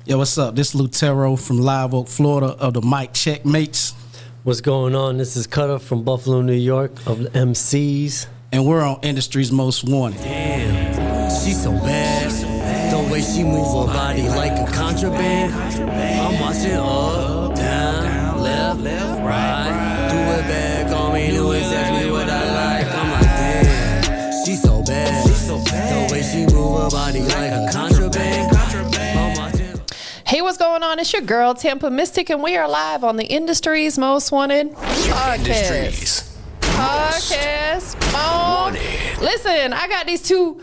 Yo, what's up? This is Lutero from Live Oak, Florida of the Mic Checkmates. What's going on? This is Cutter from Buffalo, New York of the MCs. And we're on Industry's Most Wanted. Damn, she's so bad. The way she move her body like a contraband. I'm watching up, down, left, right. Do it back on me, do exactly what I like. I'm like, damn, she's so bad. The way she move her body like a contraband. I'm watching. Hey, what's going on? It's your girl, TampaMystic, and we are live on the Industry's Most Wanted podcast. Listen, I got these two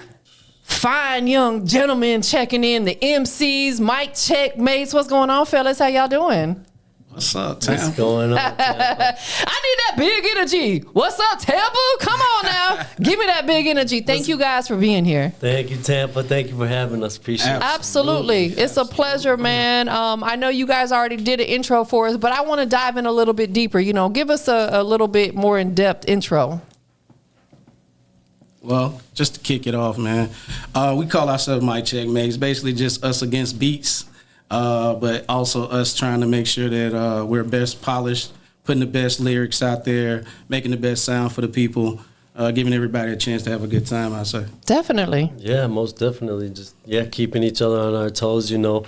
fine young gentlemen checking in, the MCs, Mic Checkmates. What's going on, fellas? How y'all doing? What's up, Tam? What's going on? I need that big energy. What's up, Tampa? Come on now. Give me that big energy. Thank you guys for being here. Thank you, Tampa. Thank you for having us. Appreciate it. Absolutely. It's a pleasure, man. I know you guys already did an intro for us, but I want to dive in a little bit deeper. You know, give us a little bit more in-depth intro. Well, just to kick it off, man, we call ourselves Mic Checkmates. Basically just us against beats, but also us trying to make sure that we're best polished, putting the best lyrics out there, making the best sound for the people, giving everybody a chance to have a good time, I say. Definitely. Yeah, most definitely. Just keeping each other on our toes. You know,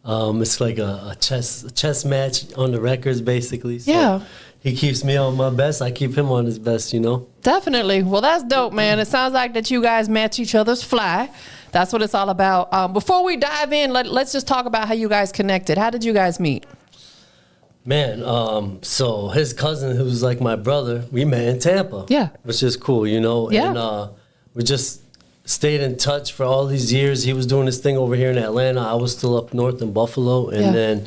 it's like a chess match on the records, basically. So Yeah. he keeps me on my best. I keep him on his best. You know. Definitely. Well, that's dope, man. It sounds like that you guys match each other's fly. That's what it's all about. Before we dive in, let's just talk about how you guys connected. How did you guys meet? Man, so his cousin, who's like my brother, we met in Tampa. Yeah. Which is cool, you know. Yeah. And we just stayed in touch for all these years. He was doing his thing over here in Atlanta. I was still up north in Buffalo. And then,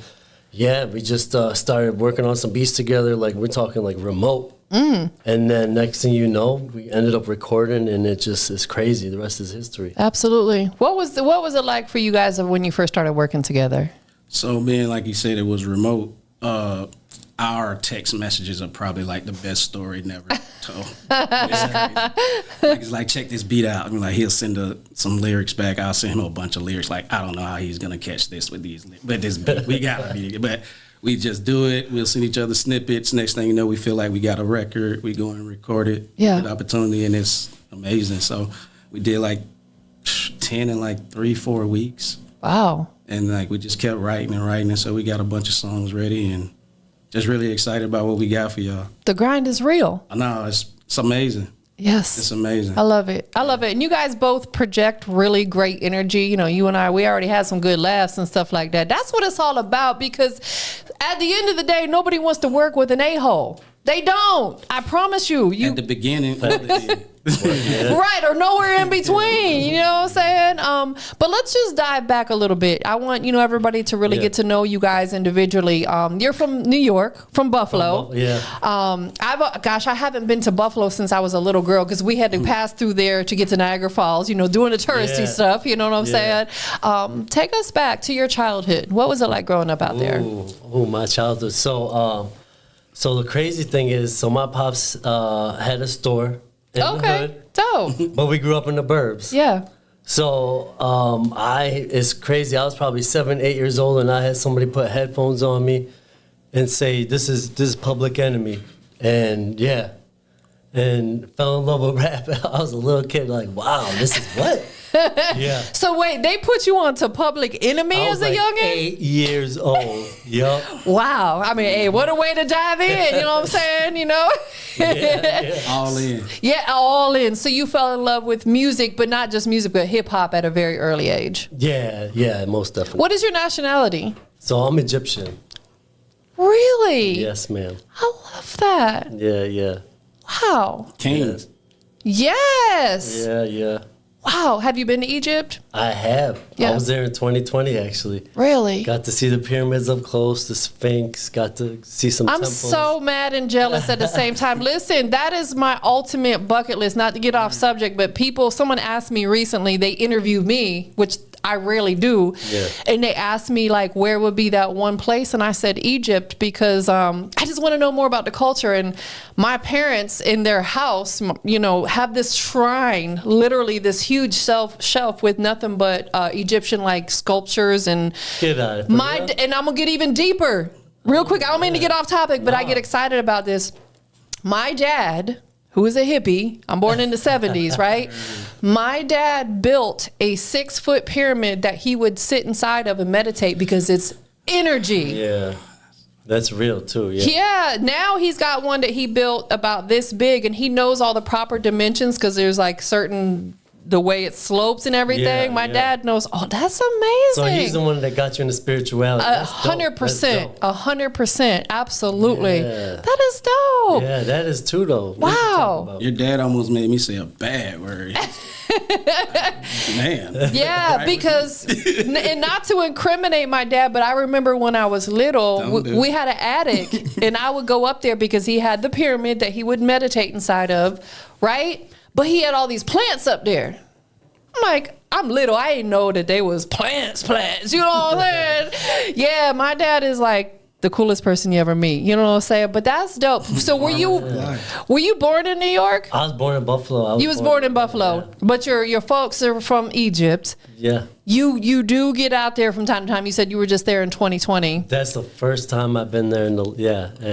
we just started working on some beats together. Like, we're talking like remote. And then next thing you know, we ended up recording, and it just is crazy. The rest is history. Absolutely. What was it like for you guys when you first started working together? So being like you said, it was remote. Our text messages are probably like the best story never told. It's like, check this beat out. I mean, like, he'll send some lyrics back. I'll send him a bunch of lyrics. Like, I don't know how he's gonna catch this with these, but this beat, we gotta be. But we just do it. We'll send each other snippets. Next thing you know, we feel like we got a record. We go and record it. Yeah. Good opportunity, and it's amazing. So we did like 10 in like 3-4 weeks. Wow. And like we just kept writing, and so we got a bunch of songs ready, and just really excited about what we got for y'all. The grind is real. I know, it's amazing. Yes. It's amazing. I love it. I love it. And you guys both project really great energy. You know, you and I, we already had some good laughs and stuff like that. That's what it's all about, because at the end of the day, nobody wants to work with an a-hole. They don't. I promise you. At the beginning. Right, or nowhere in between, you know what I'm saying? But let's just dive back a little bit. I want, everybody to really get to know you guys individually. You're from New York, from Buffalo. I haven't been to Buffalo since I was a little girl, because we had to pass through there to get to Niagara Falls, doing the touristy stuff, you know what I'm saying? Take us back to your childhood. What was it like growing up out there? My childhood. So the crazy thing is, my pops had a store in the hood. Dope. But we grew up in the burbs. Yeah. So it's crazy. I was probably 7, 8 years old, and I had somebody put headphones on me and say, "This is Public Enemy," and fell in love with rap. I was a little kid, like, wow, this is what. Yeah. So wait, they put you on to Public Enemy as a youngin'? 8 years old. Yup. Wow. I mean, hey, what a way to dive in. You know what I'm saying? All in. Yeah, all in. So you fell in love with music, but not just music, but hip hop at a very early age. Yeah, most definitely. What is your nationality? So I'm Egyptian. Really? Yes, ma'am. I love that. Yeah. Wow. Kings. Yes. Yeah. Wow. Have you been to Egypt? I have. Yeah. I was there in 2020, actually. Really? Got to see the pyramids up close, the Sphinx, got to see some temples. I'm so mad and jealous at the same time. Listen, that is my ultimate bucket list, not to get off subject, but someone asked me recently, they interviewed me, which I rarely do. Yeah. And they asked me like, where would be that one place? And I said Egypt, because I just want to know more about the culture. And my parents in their house, you know, have this shrine, literally this huge shelf with nothing but Egyptian like sculptures and Get out of it. and I'm gonna get even deeper real quick. I don't mean to get off topic, but I get excited about this. My dad, who is a hippie, I'm born in the 70s, right? My dad built a 6-foot pyramid that he would sit inside of and meditate because it's energy. Yeah. That's real too. Yeah. Yeah, now he's got one that he built about this big, and he knows all the proper dimensions because there's like certain the way it slopes and everything. Yeah, My yeah. dad knows. Oh, that's amazing. So he's the one that got you into spirituality. 100%, 100%, absolutely. Yeah. That is dope. Yeah, that is too though. What you Wow. talking about? Your dad almost made me say a bad word. Man. Yeah, Right? because, and not to incriminate my dad, but I remember when I was little, Don't do it. we had an attic, and I would go up there because he had the pyramid that he would meditate inside of, right? But he had all these plants up there. I'm like, I'm little. I didn't know that they was plants. You know what I'm saying? Yeah, my dad is like the coolest person you ever meet. You know what I'm saying? But that's dope. So were you born in New York? I was born in Buffalo. You was born in Buffalo, but your folks are from Egypt. Yeah. You do get out there from time to time. You said you were just there in 2020. That's the first time I've been there and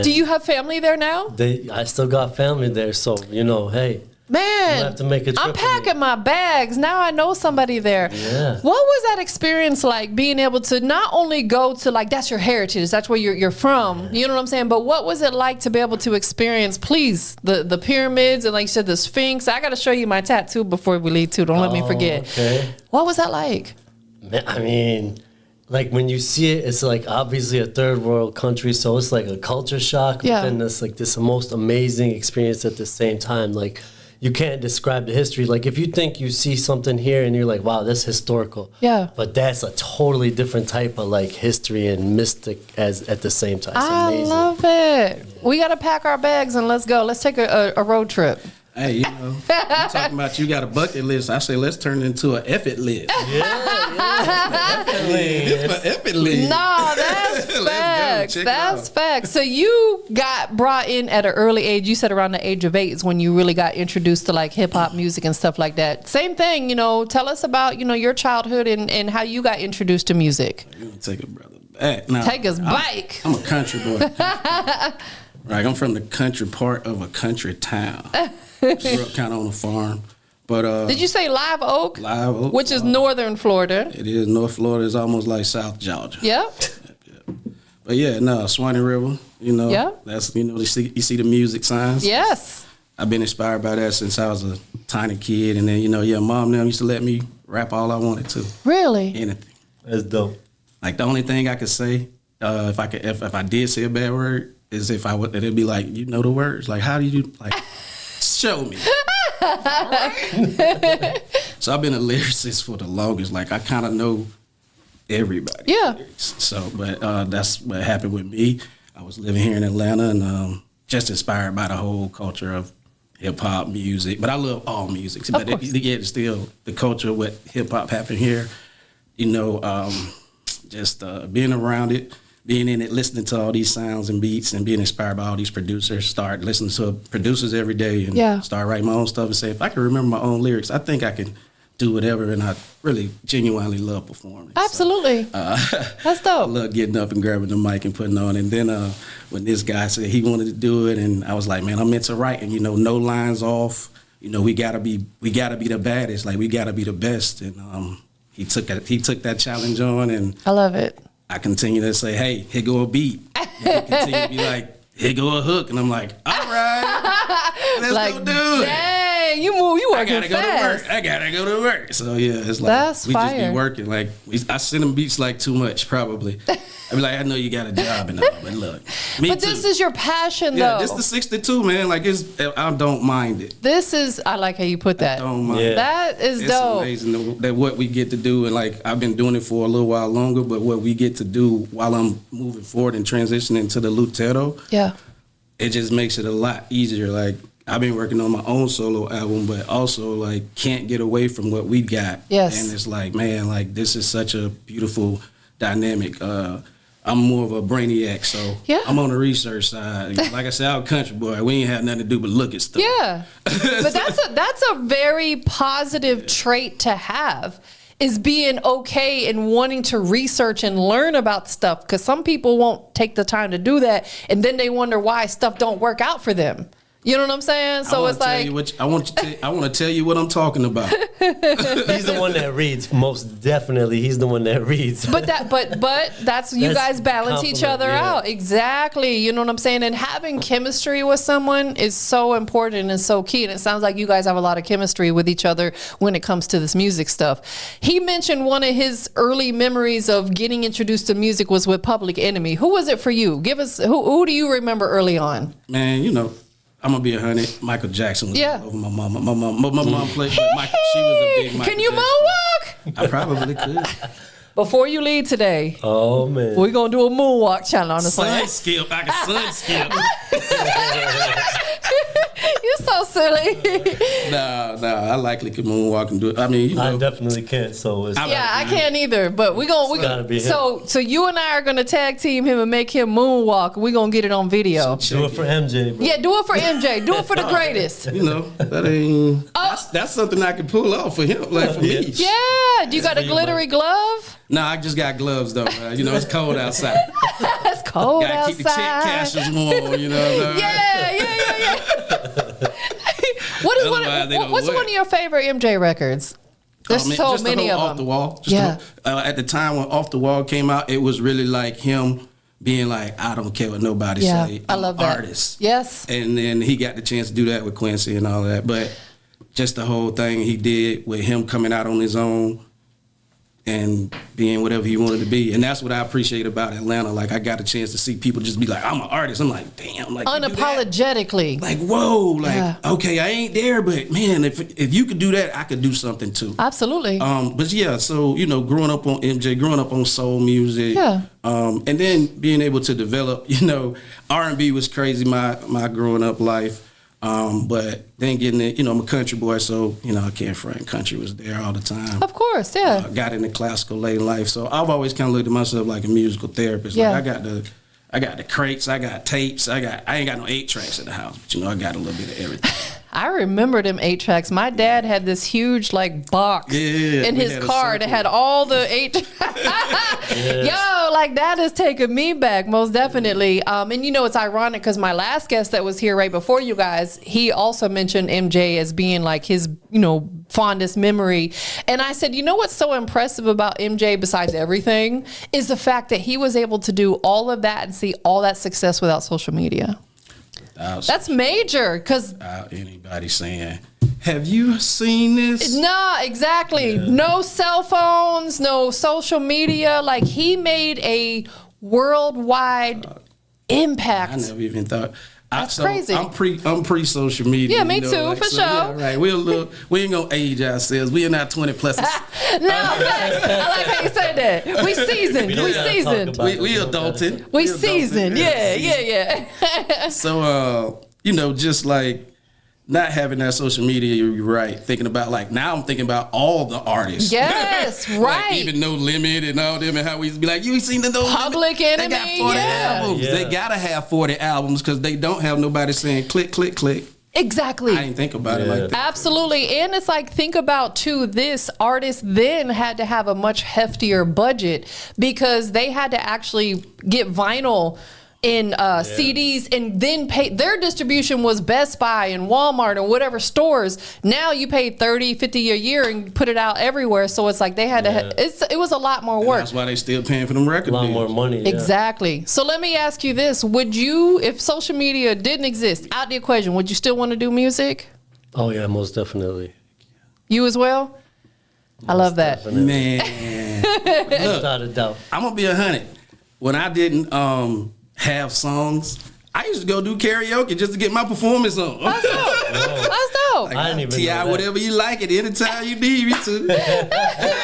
Do you have family there now? I still got family there, so you know, hey. Man, We'll have to make a trip I'm with packing me. my bags. Now I know somebody there. Yeah. What was that experience like, being able to not only go to, like, that's your heritage, that's where you're from, you know what I'm saying? But what was it like to be able to experience, please, the pyramids and, like you said, the Sphinx? I got to show you my tattoo before we leave too. Don't let me forget. Okay. What was that like? Man, I mean, like when you see it, it's like obviously a third world country, so it's like a culture shock. Yeah. But then it's like this most amazing experience at the same time. Like you can't describe the history. Like if you think you see something here and you're like, wow, that's historical. Yeah. But that's a totally different type of like history and mystic as at the same time. It's I amazing. love it. We got to pack our bags and let's go. Let's take a road trip. Hey, you know, you talking about you got a bucket list. I say let's turn it into an effort list. It's my effort list. No, that's Let's go. facts. Check it That's out. facts. So you got brought in at an early age. You said around the age of 8 is when you really got introduced to like hip hop music and stuff like that. Same thing, you know, tell us about, you know, your childhood and how you got introduced to music. You gonna take a brother back. Now, Take us back. I'm a country boy. Right, I'm from the country part of a country town. Grew up kind of on a farm. But Did you say Live Oak? Live Oak, Which is northern Florida. it is North Florida. It's almost like South Georgia. Yep. But yeah, no, Swanee River, you know, Yeah. that's, you know, you see the music signs. Yes. I've been inspired by that since I was a tiny kid. And then, you know, yeah, mom and them used to let me rap all I wanted to. Really? Anything. That's dope. Like the only thing I could say, if I did say a bad word, is if I would, it'd be like, you know the words. Like, how do you, like, show me. So I've been a lyricist for the longest. Like, I kind of know everybody. Yeah. So, but that's what happened with me. I was living here in Atlanta and just inspired by the whole culture of hip hop music. But I love all music. But course. it's still the culture of what hip hop happened here. You know, just being around it, being in it, listening to all these sounds and beats and being inspired by all these producers, start listening to producers every day and Yeah. start writing my own stuff and say, if I can remember my own lyrics, I think I can do whatever. And I really genuinely love performing. So, Absolutely. That's I dope. love getting up and grabbing the mic and putting on. And then when this guy said he wanted to do it, and I was like, man, I'm into writing, you know, no lines off. You know, we gotta be the baddest, like we gotta be the best. And he took that challenge on, and I love it. I continue to say, hey, here go a beat. And he continue to be like, here go a hook. And I'm like, all right, let's Like, go do it. dang, you I working gotta go to fast. work. I gotta go to work. So yeah, it's like That's we just fire. be working. Like I send them beats like too much, probably. I be like, I know you got a job and all, but look, me But too. this is your passion, yeah, though. this the 62, man. Like I don't mind it. This is, I like how you put that. Don't mind. Yeah. it. That is It's dope. amazing that what we get to do, and like I've been doing it for a little while longer, but what we get to do while I'm moving forward and transitioning to the Lutero, Yeah. it just makes it a lot easier. Like I've been working on my own solo album, but also like can't get away from what we got. Yes. And it's like, man, like this is such a beautiful dynamic. I'm more of a brainiac, so Yeah. I'm on the research side. Like I said, I'm a country boy. We ain't had nothing to do but look at stuff. Yeah. But that's a very positive trait to have, is being okay and wanting to research and learn about stuff, because some people won't take the time to do that, and then they wonder why stuff don't work out for them. You know what I'm saying? So it's like, I want to tell you what I'm talking about. He's the one that reads. Most definitely, he's the one that reads. but that's you That's guys balance each compliment, other yeah. out. Exactly. You know what I'm saying? And having chemistry with someone is so important and so key. And it sounds like you guys have a lot of chemistry with each other when it comes to this music stuff. He mentioned one of his early memories of getting introduced to music was with Public Enemy. Who was it for you? Give us, who do you remember early on? Man, you know, I'm gonna be 100. Michael Jackson was Yeah. all over my mama. My mom played, but Michael, she was a big Michael Can you Jackson. moonwalk? I probably could. Before you leave today, Oh man. we're going to do a moonwalk challenge on the Sun side. skip. I can sun skip. You're so silly. No, I likely could moonwalk and do it. I mean, you I know, definitely can't. So it's Yeah, I can't either. But we gotta be him. so you and I are gonna tag team him and make him moonwalk. We're gonna get it on video. do it for MJ. Bro. Yeah, do it for MJ. Do it for the greatest. you know, that ain't. Oh. That's something I can pull off for him, like for me. Yeah. Do you got a glittery glove? Nah, I just got gloves though. You know, it's cold outside. It's cold Gotta keep the check outside. cashes warm. You know. Yeah. Otherwise, they don't What's work. one of your favorite MJ records? There's Man, so just the many whole of Off them. the Wall. Just Yeah. at the time when Off the Wall came out, it was really like him being like, I don't care what nobody Yeah, say. I I'm love an that. artist. Yes. And then he got the chance to do that with Quincy and all that. But just the whole thing he did with him coming out on his own and being whatever he wanted to be. And that's what I appreciate about Atlanta. Like, I got a chance to see people just be like, I'm an artist. I'm like, damn. Like, you do that? Unapologetically. Like, whoa. Like, Yeah. okay, I ain't there, but man, if you could do that, I could do something too. Absolutely. But yeah, so you know, growing up on MJ, growing up on soul music, Yeah. and then being able to develop, you know, R&B was crazy my growing up life. But then getting it, you know, I'm a country boy, so you know I can't front. Country was there all the time. Of course, yeah. Got into classical late in life, so I've always kind of looked at myself like a musical therapist. Yeah. Like I got the crates, I got tapes, I ain't got no 8 tracks at the house, but you know I got a little bit of everything. I remember them 8 tracks. My dad had this huge like box Yeah, in we his had a car that circle. had all the 8. Yo, like that is taking me back, most definitely. And you know, it's ironic because my last guest that was here right before you guys, he also mentioned MJ as being like his, you know, fondest memory. And I said, you know what's so impressive about MJ besides everything is the fact that he was able to do all of that and see all that success without social media. That's major because Anybody saying, have you seen this? no, exactly. Yeah. No cell phones, no social media. Like he made a worldwide impact. I never even thought. That's crazy. I'm pre social media. Yeah, me you know, too, like, for so, sure. Yeah, right. We ain't gonna age ourselves. We in our 20 pluses. No, facts. I like how you said that. We seasoned. We don't We gotta seasoned. talk about we adulting. We adulting. seasoned. Yeah, seasoned. yeah. So you know, just like not having that social media, you're right. Thinking about like now, I'm thinking about all the artists. Yes, Like, right. even No Limit and all them, and how we used to be like, you ain't seen the No Public Limit? Enemy, They got 40 yeah. albums. Yeah. They gotta have 40 albums because they don't have nobody saying click, click, click. Exactly. I didn't think about it like that. Absolutely. And it's like, think about too, this artist then had to have a much heftier budget because they had to actually get vinyl in CDs and then pay. Their distribution was Best Buy and Walmart or whatever stores. Now you pay $30, $50 a year and put it out everywhere. So it's like they had to, it was a lot more work. That's why they still paying for them record A lot deals. more money. Yeah. Exactly. So let me ask you this. Would you, if social media didn't exist, out the equation, would you still want to do music? Oh yeah, most definitely. You as well? I love that. Definitely. Man, Without a doubt. I'm gonna be 100. When I didn't have songs, I used to go do karaoke just to get my performance on. That's dope. That's dope. I didn't even T.I. know that. whatever you like it anytime you need me to.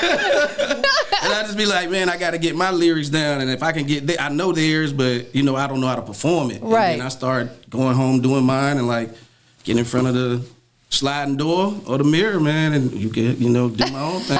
And I just be like, man, I got to get my lyrics down, and if I can get, I know theirs, but you know, I don't know how to perform it. Right. And then I start going home doing mine, and like, get in front of the sliding door or the mirror, man, and you can, do my own thing.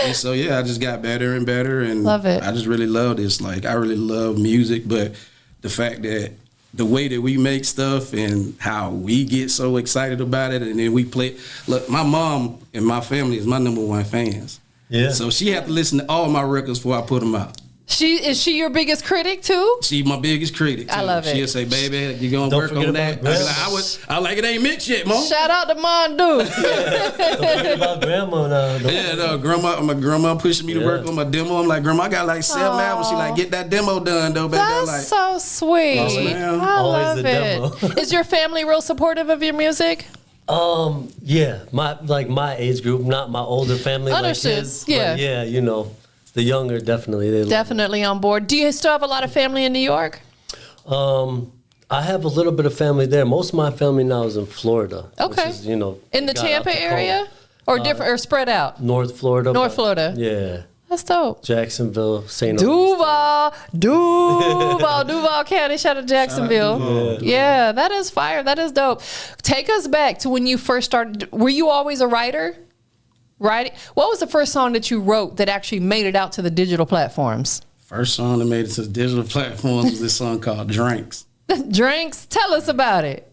And so, yeah, I just got better and better, and love it. I just really love this. Like, I really love music, but the fact that the way that we make stuff and how we get so excited about it, and then we play. Look, my mom and my family is my #1 fans. Yeah. So she had to listen to all my records before I put them out. Is she your biggest critic too? She my biggest critic too. I love it. She'll say, "Baby, you gonna Don't work forget on that?" about I like it ain't mixed yet, Mom. Shout out to Mon Dukes. Don't forget about grandma now. Yeah, no, my grandma pushing me to work on my demo. I'm like, Grandma, I got like 7 albums. She like, get that demo done though, baby. I'm That's like, so sweet. Yes, ma'am. I Always love a demo. it. Is your family real supportive of your music? Yeah, my age group, not my older family. Understood. Like his, Yeah. but yeah, the younger definitely. They Definitely on board. Do you still have a lot of family in New York? I have a little bit of family there. Most of my family now is in Florida. Okay. Which is, In the got out Tampa the area? coast. Or different or spread out? North Florida. North but- Florida. Yeah. That's dope. Jacksonville, St. Duval County. Shout out to Jacksonville. Yeah, that is fire. That is dope. Take us back to when you first started. Were you always a writer? Right? What was the first song that you wrote that actually made it out to the digital platforms? first song that made it to the digital platforms was this song called Drinks. Drinks? Tell us about it.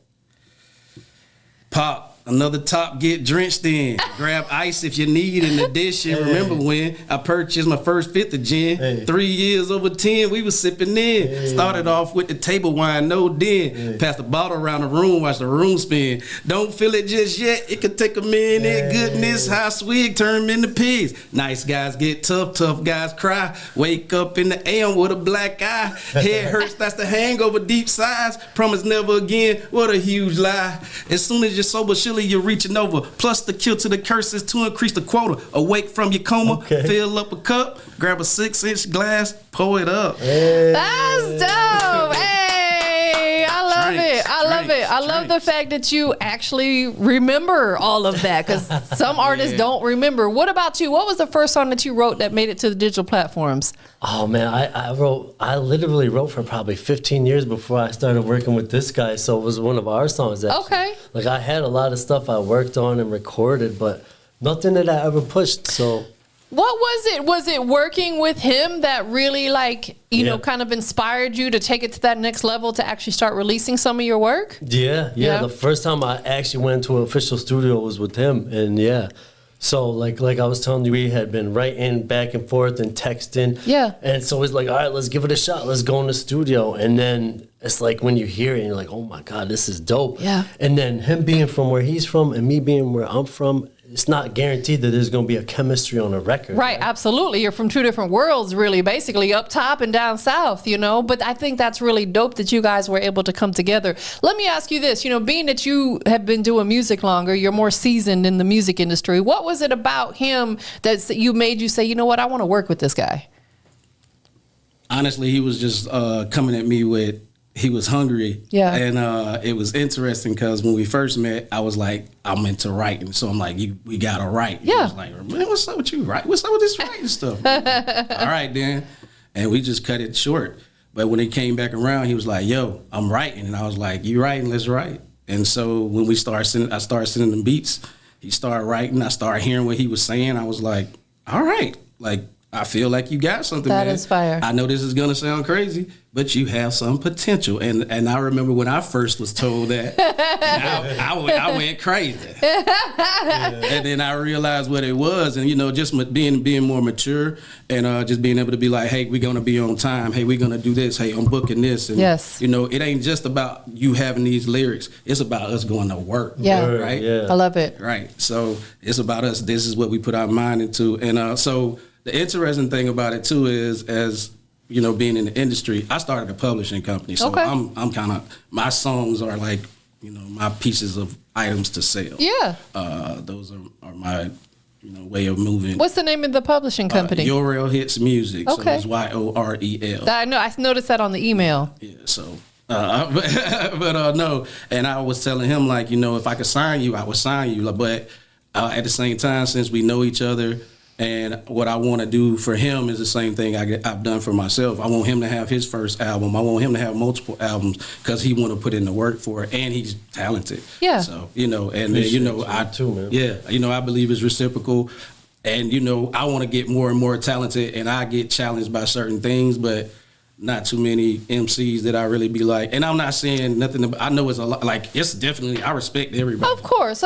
Pop. Another top get drenched in. Grab ice if you need in addition. Hey. Remember when I purchased my first fifth of gin? Hey. 3 years over 10, we was sipping in. Hey. Started off with the table wine, no den. Hey. Passed the bottle around the room, watch the room spin. Don't feel it just yet, it could take a minute. Hey. Goodness, how sweet, turn 'em into pigs. Nice guys get tough, tough guys cry. Wake up in the AM with a black eye. Head hurts, that's the hangover, deep sighs. Promise never again, what a huge lie. As soon as you're sober, surely you're reaching over. Plus the kill to the curses to increase the quota. Awake from your coma, Okay. fill up a cup, grab a 6-inch glass, pour it up. That's dope. Hey, I love Drinks, it. I love it. I love the drinks. fact that you actually remember all of that because some artists don't remember. What about you? What was the first song that you wrote that made it to the digital platforms? Oh man, I literally wrote for probably 15 years before I started working with this guy. So it was one of our songs. Actually. Okay. Like I had a lot of stuff I worked on and recorded, but nothing that I ever pushed. So What was it? Was it working with him that really kind of inspired you to take it to that next level to actually start releasing some of your work? yeah. The first time I actually went to an official studio was with him, and yeah. So like I was telling you, we had been writing back and forth and texting. Yeah. And so it's like, all right, let's give it a shot. Let's go in the studio. And then it's like when you hear it, and you're like, oh my God, this is dope. Yeah. And then him being from where he's from and me being where I'm from, it's not guaranteed that there's going to be a chemistry on a record. Right, absolutely. You're from two different worlds, really, basically up top and down south, But I think that's really dope that you guys were able to come together. Let me ask you this, being that you have been doing music longer, you're more seasoned in the music industry. What was it about him that made you say, you know what, I want to work with this guy? Honestly, he was just coming at me with, he was hungry. Yeah. And it was interesting because when we first met, I was like, I'm into writing. So I'm like, we got to write. He Yeah. was like, man, what's up with you? What's up with this writing stuff? All right, then. And we just cut it short. But when he came back around, he was like, yo, I'm writing. And I was like, you writing? Let's write. And so when I started sending them beats, he started writing. I started hearing what he was saying. I was like, all right. Like, I feel like you got something, That man. is fire. I know this is gonna sound crazy, but you have some potential. And I remember when I first was told that, I went crazy. And then I realized what it was, and just being more mature and just being able to be like, hey, we're gonna be on time. Hey, we're gonna do this. Hey, I'm booking this. And Yes. it ain't just about you having these lyrics. It's about us going to work. Yeah. Right. Yeah. I love it. Right. So it's about us. This is what we put our mind into. And so the interesting thing about it too is, as being in the industry, I started a publishing company. So Okay. I'm kind of, my songs are like, my pieces of items to sell. Yeah. Those are my, way of moving. What's the name of the publishing company? Yorel Hits Music. Okay. So it's YOREL. I know. I noticed that on the email. Yeah, so, but no, and I was telling him like, if I could sign you, I would sign you. But at the same time, since we know each other, And what I want to do for him is the same thing I've done for myself. I want him to have his first album. I want him to have multiple albums because he want to put in the work for it, and he's talented. Yeah. So and then I too, man. Yeah, I believe it's reciprocal, and I want to get more and more talented, and I get challenged by certain things, but not too many MCs that I really be like. And I'm not saying nothing. I know it's a lot. Like, it's definitely, I respect everybody. Of course.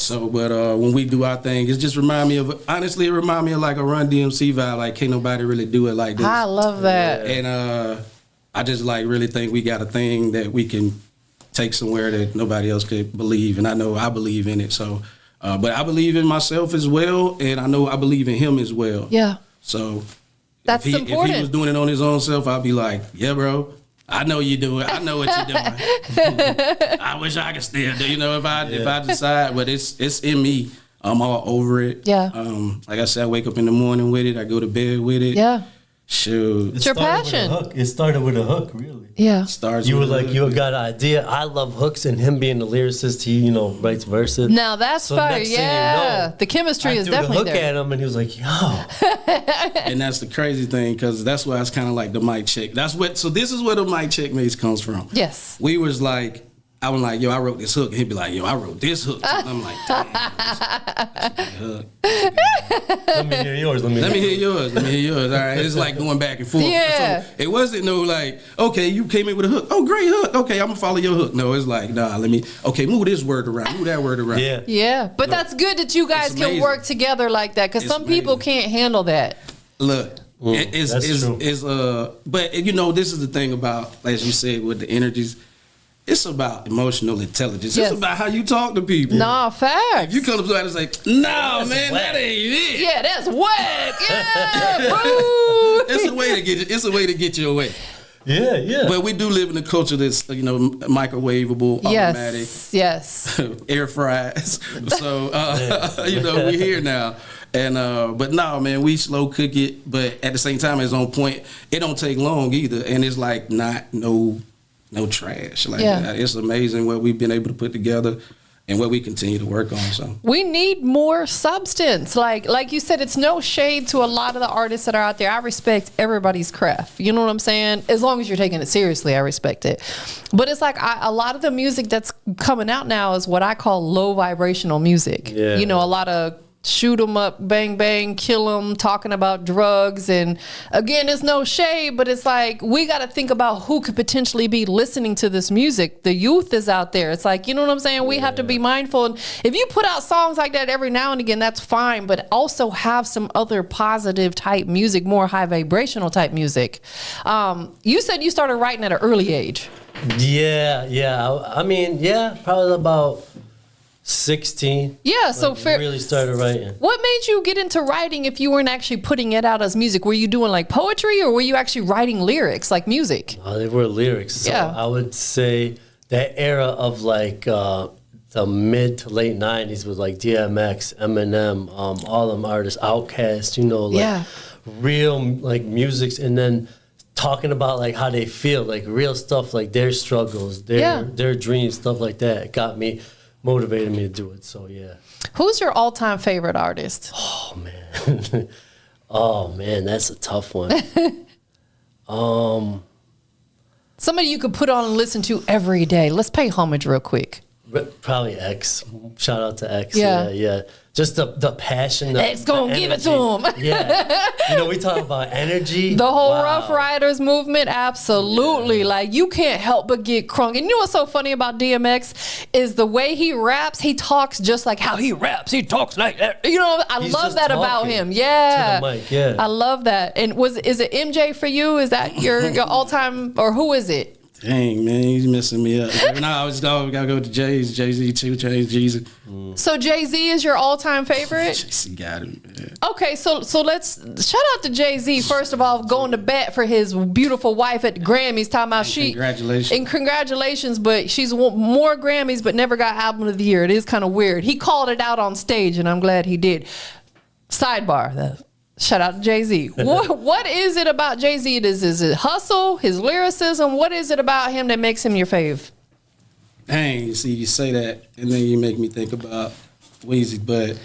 So, but when we do our thing, it just remind me of, honestly, it remind me of like a Run DMC vibe. Like, can't nobody really do it like this. I love that. And I just like really think we got a thing that we can take somewhere that nobody else could believe. And I know I believe in it. So, but I believe in myself as well. And I know I believe in him as well. Yeah. So that's important. If he was doing it on his own self, I'd be like, yeah, bro, I know you do it. I know what you're doing. I wish I could still do. If I decide, but it's in me. I'm all over it. Yeah. Like I said, I wake up in the morning with it. I go to bed with it. Yeah. Shoot. It's your passion. It started with a hook, really. Yeah. You got an idea. I love hooks, and him being the lyricist, he writes verses. Now that's fire. Yeah. The chemistry is definitely there. I threw the hook at him, and he was like, "Yo." And that's the crazy thing, because that's why it's kind of like the mic check. So this is where the mic check mates comes from. Yes. We was like, I was like, yo, I wrote this hook. And he'd be like, yo, I wrote this hook. And I'm like, damn, that's a good hook. Let me hear yours. Let me hear yours. All right. It's like going back and forth. Yeah. So it wasn't no like, okay, you came in with a hook. Oh, great hook. Okay, I'm going to follow your hook. No, it's like, nah, move this word around. Move that word around. Yeah. Yeah. But that's good that you guys can work together like that, because some people can't handle that. Look. That's true. But this is the thing about, as you said, with the energies. It's about emotional intelligence. Yes. It's about how you talk to people. Nah, facts. If you come up to somebody and say, "No, man, whack. That ain't it." Yeah, that's whack. Yeah, bro. It's a way to get you away. Yeah, yeah. But we do live in a culture that's microwavable, automatic, yes, air fries. So we're here now. And but no, man, we slow cook it, but at the same time, it's on point. It don't take long either, and it's like no trash. It's amazing what we've been able to put together and what we continue to work on. So we need more substance. Like you said, it's no shade to a lot of the artists that are out there. I respect everybody's craft. You know what I'm saying? As long as you're taking it seriously, I respect it. But it's like a lot of the music that's coming out now is what I call low vibrational music. Yeah. A lot of shoot 'em up, bang, bang, kill 'em, talking about drugs. And again, there's no shade, but it's like, we got to think about who could potentially be listening to this music. The youth is out there. It's like, you know what I'm saying? We have to be mindful. And if you put out songs like that every now and again, that's fine, but also have some other positive type music, more high vibrational type music. You said you started writing at an early age. Yeah. I mean, probably about 16. Yeah, so really started writing. What made you get into writing if you weren't actually putting it out as music? Were you doing like poetry, or were you actually writing lyrics like music? They were lyrics. So I would say that era of like the mid to late 90s was like DMX, Eminem, all them artists, Outkast, real like musics, and then talking about like how they feel, like real stuff, like their struggles, their dreams, stuff like that. It motivated me to do it. So yeah. Who's your all-time favorite artist? Oh man, that's a tough one. Somebody you could put on and listen to every day. Let's pay homage real quick. Probably X. Shout out to X. Yeah. Yeah. Just the passion. X gonna give it to him. Yeah. We talk about energy. The whole Rough Riders movement, absolutely. Yeah. Like, you can't help but get crunk. And you know what's so funny about DMX is the way he raps, he talks just like how he raps. He talks like that. I love that about him. Yeah. To the mic, yeah. I love that. And is it MJ for you? Is that your all-time, or who is it? Dang, man, he's messing me up. I was gotta go to Jay-Z, 2 Chainz, Jeezy. So Jay-Z is your all-time favorite? Jay-Z got him. Man. Okay, so let's shout out to Jay-Z, first of all, going to bat for his beautiful wife at the Grammys, talking about congratulations. And congratulations, but she's won more Grammys but never got Album of the Year. It is kind of weird. He called it out on stage, and I'm glad he did. Sidebar, shout out to Jay-Z. What is it about Jay-Z? Is it hustle, his lyricism? What is it about him that makes him your fave? Dang, you say that, and then you make me think about Weezy, but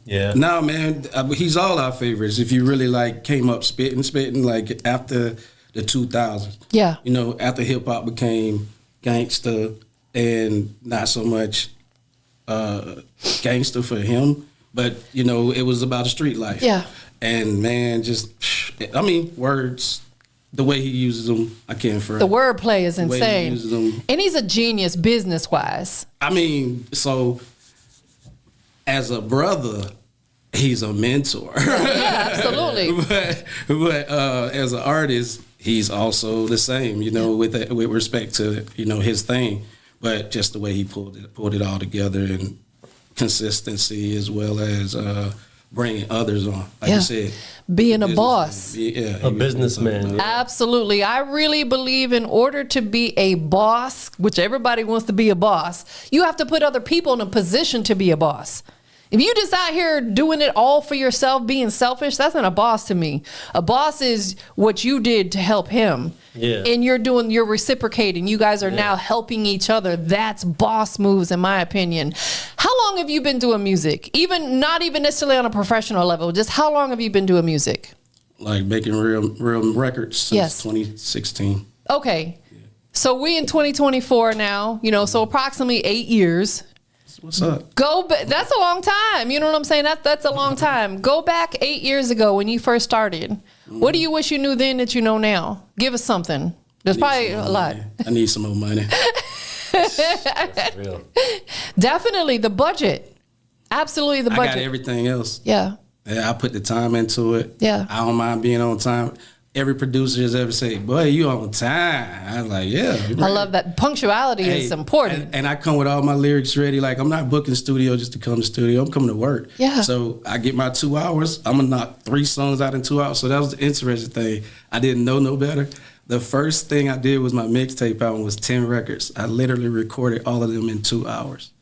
Yeah. no, man, he's all our favorites. If you really like came up spitting like after the 2000s, Yeah. you know, after hip hop became gangster and not so much gangster for him, but you know, it was about the street life. Yeah. And man, just I mean, words. The way he uses them, I can't front. The wordplay is The way he insane. uses them. And he's a genius business wise. I mean, so as a brother, he's a mentor. Yeah, absolutely. but as an artist, he's also the same, you know, with respect to, you know, his thing. But just the way he pulled it all together, and consistency, as well as bringing others on. Like you said, being a boss. A businessman. Absolutely. I really believe in order to be a boss, which everybody wants to be a boss, you have to put other people in a position to be a boss. If you just out here doing it all for yourself, being selfish, that's not a boss to me. A boss is what you did to help him. Yeah. And you're reciprocating. You guys are now helping each other. That's boss moves, in my opinion. How long have you been doing music? Not even necessarily on a professional level. Just how long have you been doing music? Like making real records since 2016. Okay. So we in 2024 now, you know, so approximately 8 years. What's up? That's a long time. You know what I'm saying? That's a long time. Go back 8 years ago when you first started. What do you wish you knew then that you know now? Give us something. There's probably a lot. I need some more money. That's real. Definitely the budget. Absolutely the budget. I got everything else. Yeah. Yeah, I put the time into it. Yeah. I don't mind being on time. Every producer has ever said, boy, you on time. I was like, yeah. I love that. Punctuality is important. And I come with all my lyrics ready. Like, I'm not booking studio just to come to studio. I'm coming to work. Yeah. So I get my 2 hours. I'm going to knock 3 songs out in 2 hours. So that was the interesting thing. I didn't know no better. The first thing I did was my mixtape album was 10 records. I literally recorded all of them in 2 hours.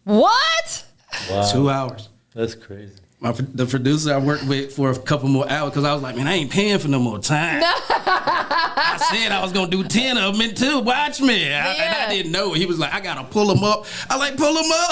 What? Wow. 2 hours. That's crazy. The producer I worked with for a couple more hours, because I was like, man, I ain't paying for no more time. I said I was going to do 10 of them in 2. Watch me. And I didn't know. He was like, I got to pull them up. I like, pull them up.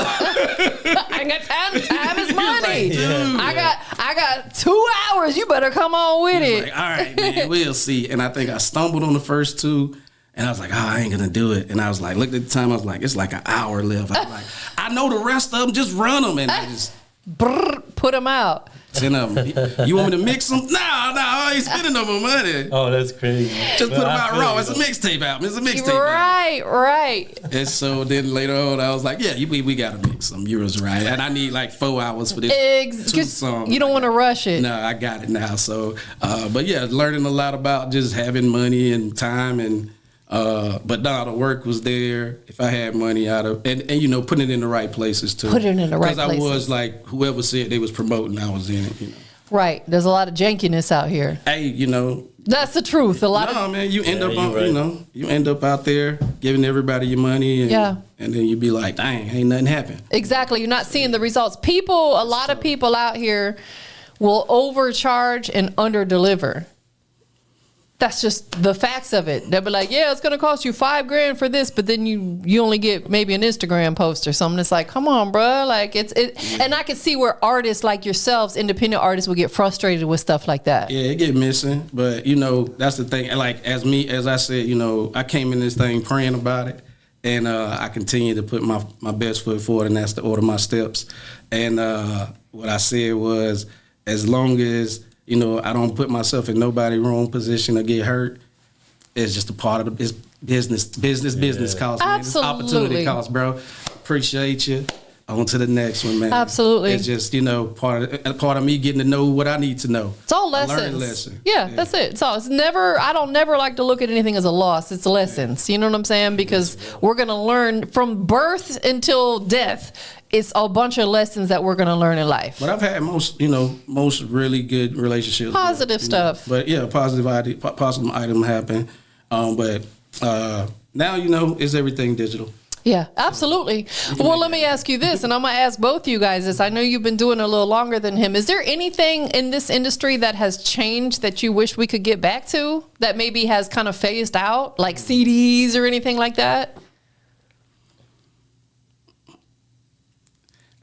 I ain't got time. Time is money. Like, dude. I got 2 hours. You better come on with it. Like, all right, man, we'll see. And I think I stumbled on the first 2. And I was like, oh, I ain't going to do it. And I was like, looked at the time. I was like, it's like an hour left. I was like, I know the rest of them. Just run them. And I just... Put them out. 10 of them. You want me to mix them? No, I ain't spending no more money. Oh, that's crazy. Just put them out raw. It's a mixtape album. It's a mixtape album. Right. And so then later on, I was like, yeah, we got to mix them. You was right. And I need like 4 hours for this 2 songs. You don't want to rush it. No, I got it now. So, but yeah, learning a lot about just having money and time and, but no, the work was there. If I had money out of, and you know, putting it in the right places too. Put it in the right places. Because I was like, whoever said they was promoting, I was in it, you know. Right. There's a lot of jankiness out here. Hey, you know. That's the truth. Man, you end up on, right. you know, you end up out there giving everybody your money and, and then you be like, dang, ain't nothing happened. Exactly. You're not seeing the results. A lot of people out here will overcharge and underdeliver. That's just the facts of it. They'll be like, yeah, it's going to cost you $5,000 for this, but then you only get maybe an Instagram post or something. It's like, come on, bro. Like and I can see where artists like yourselves, independent artists, will get frustrated with stuff like that. Yeah, it get missing, but you know, that's the thing. Like as I said, you know, I came in this thing praying about it, and I continue to put my best foot forward, and that's to order my steps. And what I said was, as long as you know, I don't put myself in nobody's wrong position or get hurt. It's just a part of the business cost, man. It's opportunity cost, bro. Appreciate you. On to the next one, man. Absolutely. It's just, you know, part of me getting to know what I need to know. It's all lessons. Learn lesson. Yeah, that's it. I don't never like to look at anything as a loss. It's lessons. You know what I'm saying? Because we're going to learn from birth until death. It's a bunch of lessons that we're going to learn in life. But I've had most really good relationships. Positive stuff. But yeah, positive item happen. But now, you know, it's everything digital. Yeah, absolutely. Well, let me ask you this, and I'm going to ask both you guys this. I know you've been doing it a little longer than him. Is there anything in this industry that has changed that you wish we could get back to that maybe has kind of phased out, like CDs or anything like that?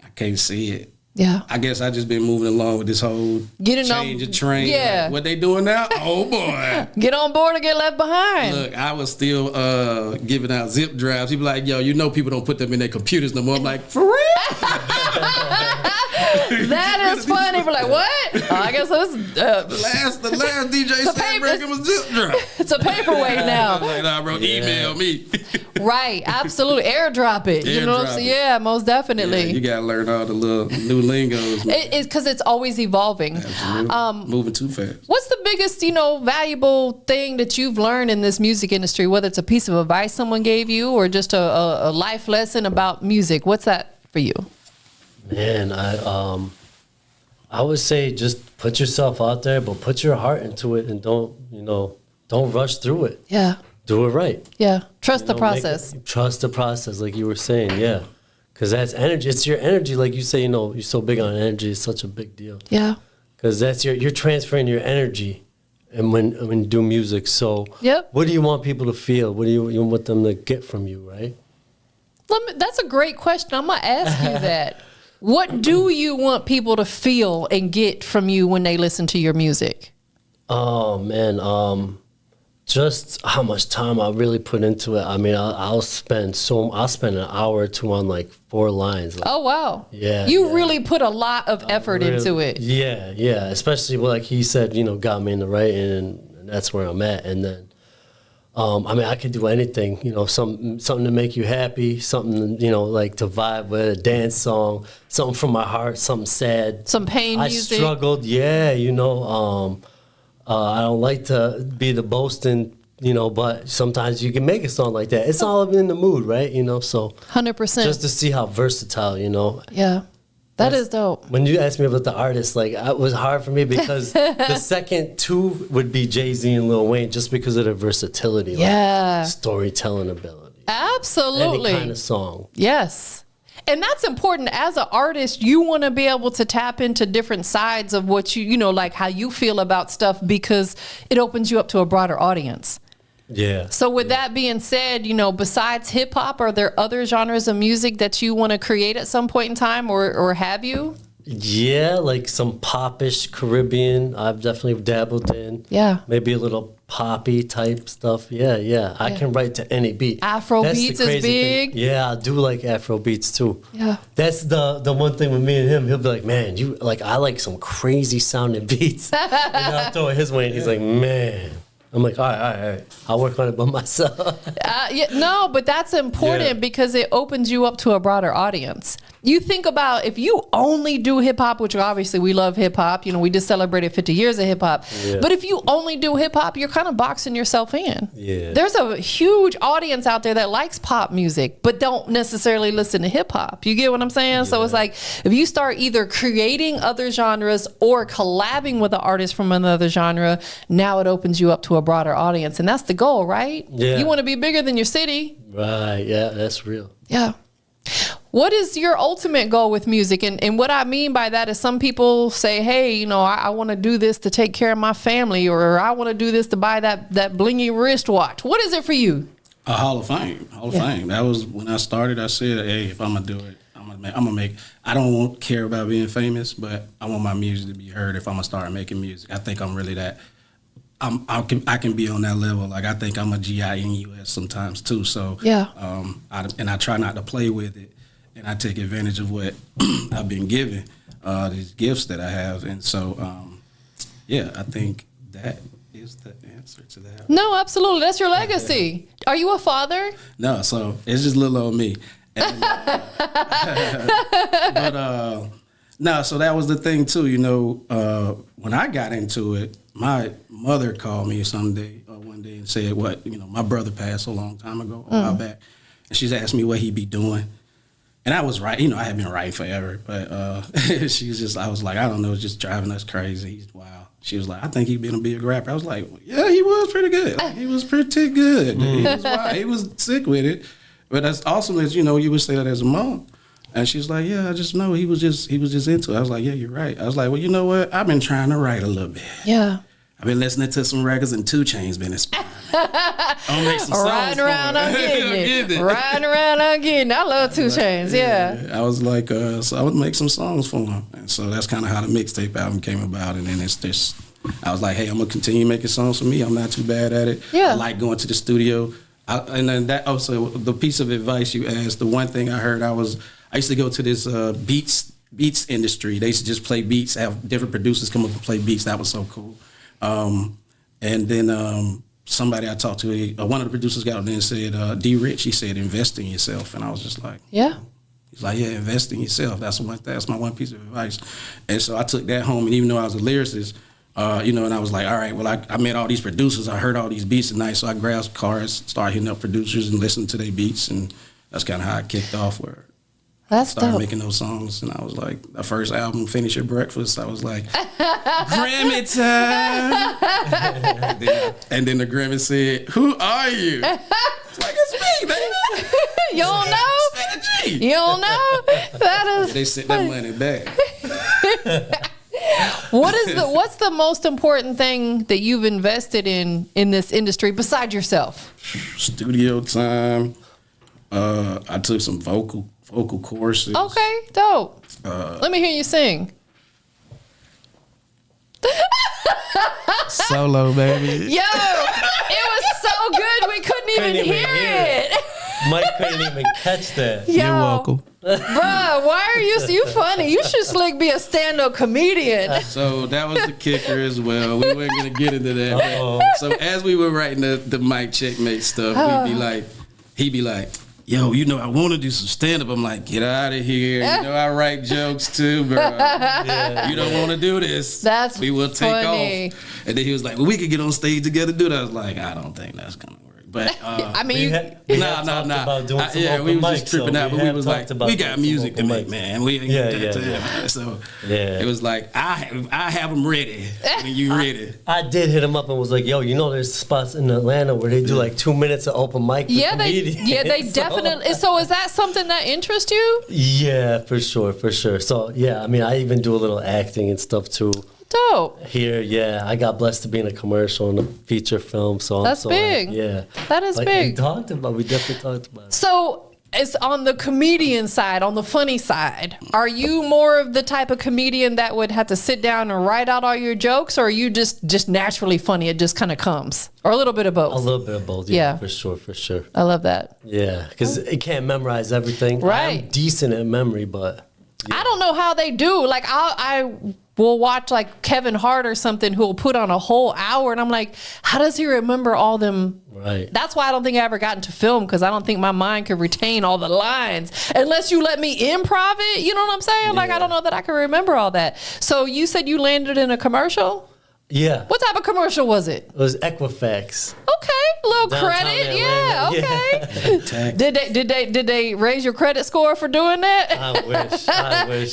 I can't see it. Yeah. I guess I just been moving along with this whole change of train. Yeah. Like, what they doing now? Oh boy. Get on board or get left behind. Look, I was still giving out zip drives. People like, yo, people don't put them in their computers no more. I'm like, for real? That is funny. We're like, what? I guess that's the last DJ set breaking was zip drive. It's a paperweight now. Like, nah, bro, email me. Right, absolutely. Airdrop it. You know what I'm saying? Yeah, most definitely. Yeah, you gotta learn all the little new lingos. It's because it's always evolving. Moving too fast. What's the biggest, valuable thing that you've learned in this music industry? Whether it's a piece of advice someone gave you or just a life lesson about music. What's that for you? Man, I would say just put yourself out there, but put your heart into it and don't rush through it. Yeah. Do it right. Yeah. Trust the process. Trust the process, like you were saying, yeah. Because that's energy. It's your energy, like you say, you're so big on energy. It's such a big deal. Yeah. Because you're transferring your energy and when you do music. So what do you want people to feel? What do you want them to get from you, right? That's a great question. I'm going to ask you that. What do you want people to feel and get from you when they listen to your music? Oh, man. Just how much time I really put into it. I mean, I'll spend an hour or two on like 4 lines. Like, oh, wow. Yeah. You really put a lot of effort into it. Yeah. Especially like he said, got me into writing and that's where I'm at. And then, I could do anything, something to make you happy, something, like to vibe with, a dance song, something from my heart, something sad. Some pain music. I struggled, I don't like to be the boasting, but sometimes you can make a song like that. It's all in the mood, right? So 100%. just to see how versatile, Yeah. That is dope. When you asked me about the artists, like it was hard for me because the second 2 would be Jay-Z and Lil Wayne just because of their versatility, like storytelling ability. Absolutely. Any kind of song. Yes. And that's important. As an artist, you want to be able to tap into different sides of what like how you feel about stuff because it opens you up to a broader audience. Yeah. So with that being said, besides hip hop, are there other genres of music that you want to create at some point in time or have you? Yeah, like some popish Caribbean I've definitely dabbled in. Yeah. Maybe a little poppy type stuff. Yeah. I can write to any beat. Afro beats is big. Thing. Yeah, I do like Afro beats too. Yeah. That's the one thing with me and him. He'll be like, man, I like some crazy sounding beats. And I'll throw it his way and he's like, man. I'm like, all right. I'll work on it by myself. No, but that's important because it opens you up to a broader audience. You think about if you only do hip hop, which obviously we love hip hop. We just celebrated 50 years of hip hop. Yeah. But if you only do hip hop, you're kind of boxing yourself in. Yeah. There's a huge audience out there that likes pop music, but don't necessarily listen to hip hop. You get what I'm saying? Yeah. So it's like if you start either creating other genres or collabing with an artist from another genre, now it opens you up to a broader audience. And that's the goal, right? Yeah. You want to be bigger than your city. Right. Yeah, that's real. Yeah. What is your ultimate goal with music? And what I mean by that is some people say, hey, I want to do this to take care of my family, or I want to do this to buy that blingy wristwatch. What is it for you? A Hall of Fame. Hall of Fame. That was when I started. I said, hey, if I'm going to do it, I'm going to make, I don't care about being famous, but I want my music to be heard if I'm going to start making music. I think I'm really that. I can be on that level. Like I think I'm a GINUS sometimes too. So I try not to play with it, and I take advantage of what I've been given, these gifts that I have, and so I think that is the answer to that. No, absolutely, that's your legacy. Are you a father? No, so it's just little old me. And, no, so that was the thing too. When I got into it. My mother called me one day and said, my brother passed a long time ago, a while back. And she's asked me what he'd be doing. And I was right. I had been writing forever. But I was like, I don't know, it's just driving us crazy. He's wild. She was like, I think he'd been a big rapper. I was like, yeah, he was pretty good. He was pretty good. He was wild. He was sick with it. But that's awesome that, you would say that as a mom. And she's like, yeah, I just know he was just into it. I was like, yeah, you're right. I was like, well, you know what? I've been trying to write a little bit. Yeah. I've been listening to some records and 2 Chainz been inspiring me. I'm make some songs Riding around, I'm getting it. Riding around, I'm getting it. I love 2 Chainz. Yeah. I was like, so I would make some songs for him. And so that's kind of how the mixtape album came about. And then it's this, I was like, hey, I'm going to continue making songs for me. I'm not too bad at it. Yeah. I like going to the studio. And then that also, the piece of advice you asked, the one thing I heard, I used to go to this beats industry. They used to just play beats, have different producers come up and play beats. That was so cool. And then somebody I talked to, one of the producers got up there and said, D. Rich, he said, invest in yourself. And I was just like, Yeah. he's like, yeah, invest in yourself. That's my one piece of advice. And so I took that home, and even though I was a lyricist, and I was like, all right, well, I met all these producers. I heard all these beats tonight, so I grabbed cars, started hitting up producers and listening to their beats, and that's kind of how I kicked off where That's started dope. making those songs. And I was like, the first album, Finish Your Breakfast, I was like, Grammy time. and then the Grammy said, who are you? It's like, it's me, baby. You don't know? It's G. You don't know? That is. They sent that money back. What's the most important thing that you've invested in this industry besides yourself? Studio time. I took some vocal courses. Okay, dope. Let me hear you sing. Solo, baby. Yo, it was so good we couldn't even hear it. Mike couldn't even catch that. Yo, You're welcome. Bruh, why are you funny? You should slick be a stand-up comedian. So that was the kicker as well. We weren't gonna get into that. Uh-oh. So as we were writing the mic checkmate stuff, he'd be like, yo, I want to do some stand-up. I'm like, get out of here. I write jokes too, bro. You don't want to do this. That's we will take funny. off. And then he was like, well, we could get on stage together and do that. I was like, I don't think that's gonna work. But I mean, About doing some open we was mics, just tripping so out, but we was like, we got music to make, man. We ain't got that time. So it was like, I have them ready when you ready. I did hit him up and was like, yo, there's spots in Atlanta where they do like 2 minutes of open mic for comedians. they definitely. So is that something that interests you? Yeah, for sure. So yeah, I mean, I even do a little acting and stuff too. Dope. Here, yeah, I got blessed to be in a commercial and a feature film. So That's big. Yeah, That is like big. We definitely talked about it. So it's on the comedian side, on the funny side. Are you more of the type of comedian that would have to sit down and write out all your jokes, or are you just naturally funny? It just kind of comes, or a little bit of both? A little bit of both. Yeah. For sure. I love that. Yeah, because it can't memorize everything. Right. I'm decent at memory, but I don't know how they do. Like I will watch like Kevin Hart or something who will put on a whole hour, and I'm like, how does he remember all them? right. That's why I don't think I ever got into film, because I don't think my mind could retain all the lines unless you let me improv it. You know what I'm saying? Like, I don't know that I can remember all that. So you said you landed in a commercial? Yeah. What type of commercial was it? It was Equifax. Okay, little Downtown credit. Yeah, Atlanta. okay. Did they raise your credit score for doing that? I wish.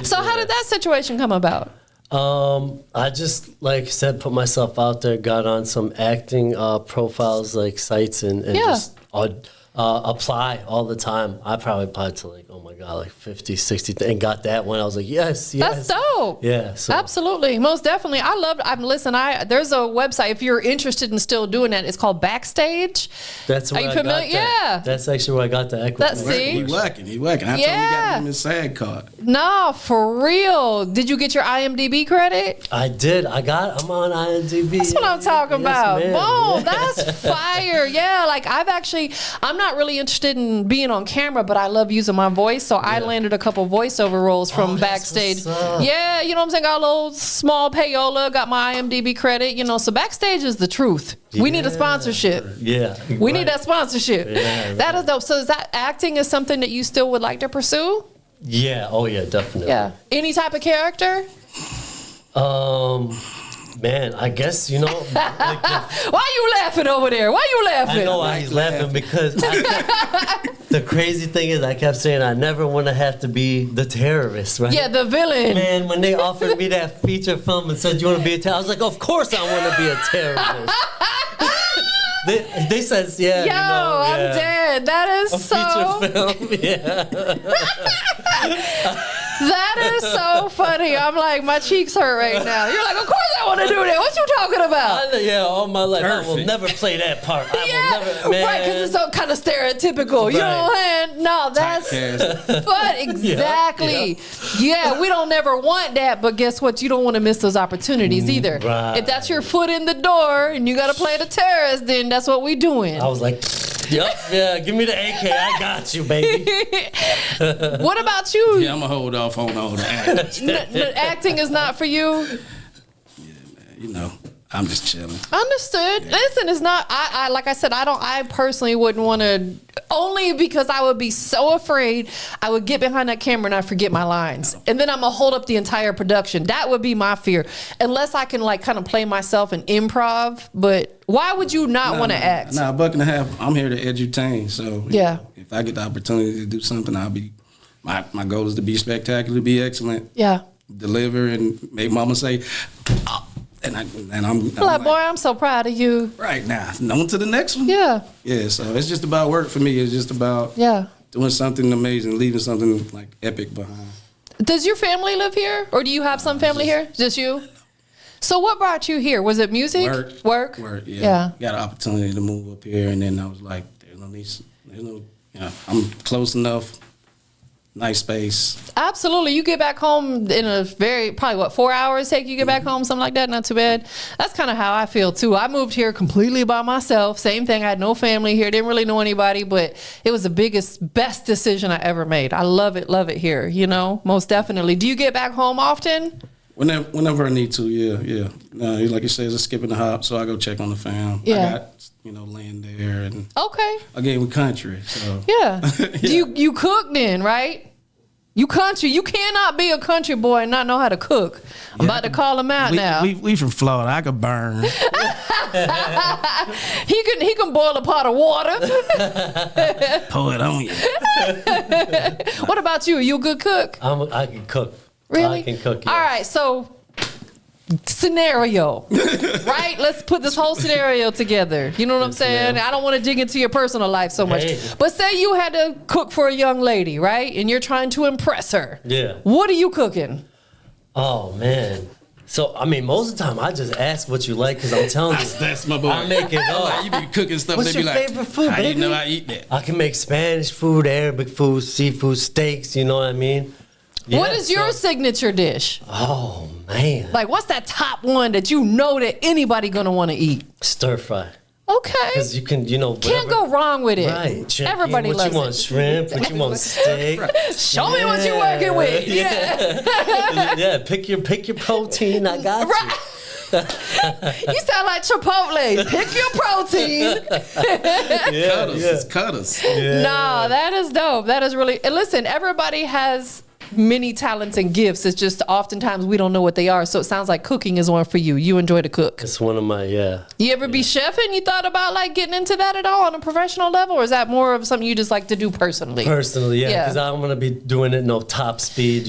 So how did that situation come about? I just, like I said, put myself out there, got on some acting profiles, like sites, and just apply all the time. I probably applied to like, oh my God, like 50, 60, and got that one. I was like, yes. That's dope. Yeah. So. Absolutely. Most definitely. There's a website, if you're interested in still doing that, it's called Backstage. That's where Are you I familiar? got that. Yeah. That's actually where I got the Equifax. That's See? He working. I told him he got him his SAG card. No, for real. Did you get your IMDb credit? I did. I'm on IMDb. That's what I'm talking about. Ma'am. Boom, that's fire. Yeah, like I'm not really interested in being on camera, but I love using my voice. So I landed a couple voiceover roles from Backstage. Yeah, you know what I'm saying? Got a little small payola, got my IMDb credit, so Backstage is the truth. We need a sponsorship. Yeah. We need that sponsorship. Yeah, That is dope. So is that acting is something that you still would like to pursue? Yeah. Oh, yeah, definitely. Yeah. Any type of character? Man, I guess, like, Why you laughing over there? Why you laughing? I know why he's laughing because the crazy thing is I kept saying I never want to have to be the terrorist, right? Yeah, the villain. Man, when they offered me that feature film and said, you want to be a terrorist? I was like, of course I want to be a terrorist. They said, yeah. Yo, I'm dead. That is a feature film, yeah. That is so funny. I'm like, my cheeks hurt right now. You're like, of course I want to do that. What you talking about? Yeah, all my life. I will Perfect. never play that part. I Yeah, will never, man. right, because it's so kind of stereotypical. You know what I'm saying? No, that's, Typecast. but exactly. Yeah, we don't never want that, but guess what? You don't want to miss those opportunities either. Right. If that's your foot in the door and you got to play the terrorist, then that's what we doing. I was like, yep, yeah, give me the AK. I got you, baby. What about you? Yeah, I'm gonna hold off on all the acting. Acting is not for you. You know, I'm just chilling. Understood. Listen, it's not. I like I said, I personally wouldn't want to. Only because I would be so afraid I would get behind that camera and I forget my lines, and then I'm gonna hold up the entire production. That would be my fear, unless I can like kind of play myself and improv. But why would you not want to act? Nah, $1.50. I'm here to edutainment. So Yeah. if I get the opportunity to do something, I'll be. My goal is to be spectacular, be excellent, Yeah. deliver, and make mama say, oh, and I'm Like, boy, I'm so proud of you. right now. On to the next one. Yeah. Yeah. So it's just about work for me. It's just about Yeah. doing something amazing, leaving something like epic behind. Does your family live here, or do you have some family here? Just you. So what brought you here? Was it music? Work. Yeah. Got an opportunity to move up here, and then I was like, there's no, I'm close enough. Nice space. Absolutely. You get back home in a probably 4 hours take you get back home, something like that. Not too bad. That's kind of how I feel too. I moved here completely by myself. Same thing. I had no family here. Didn't really know anybody, but it was the best decision I ever made. I love it here. You know, most definitely. Do you get back home often? Whenever I need to, yeah. Like you say, it's a skip and a hop, so I go check on the fam. Yeah. I got, land there, and Okay. again, we country, so. Yeah. You cook then, right? You country. You cannot be a country boy and not know how to cook. I'm about to call him out now. We from Florida. I could burn. He can boil a pot of water. Pour it on you. What about you? You a good cook? I can cook. Really? I can cook. Yeah. All right, so scenario, right? Let's put this whole scenario together. You know what I'm saying? ma'am. I don't want to dig into your personal life so much. Hey. But say you had to cook for a young lady, right? And you're trying to impress her. Yeah. What are you cooking? Oh man. So I mean, most of the time I just ask what you like because I'm telling you, That's my boy. I make it up. You be cooking stuff. What's They be your like, favorite food, how baby? you know I eat that? I can make Spanish food, Arabic food, seafood, steaks. You know what I mean? What Yeah, is your so- signature dish? Oh man, Like, what's that top one that you know that anybody gonna want to eat? stir fry. Okay. Because you can, Can't whatever- go wrong with it. Right. Check Everybody in. loves What you want, it. shrimp? What you want, steak? Show me what you're working with. Yeah. Yeah, pick your protein. I got you. Right. You sound like Chipotle. Pick your protein. It's cutters. Nah, that is dope. That is really. And listen, everybody has many talents and gifts. It's just oftentimes we don't know what they are. So it sounds like cooking is one for you. You enjoy to cook. It's one of my, You ever be chefing? You thought about like getting into that at all on a professional level, or is that more of something you just like to do personally? personally, Yeah. because I'm going to be doing it top speed,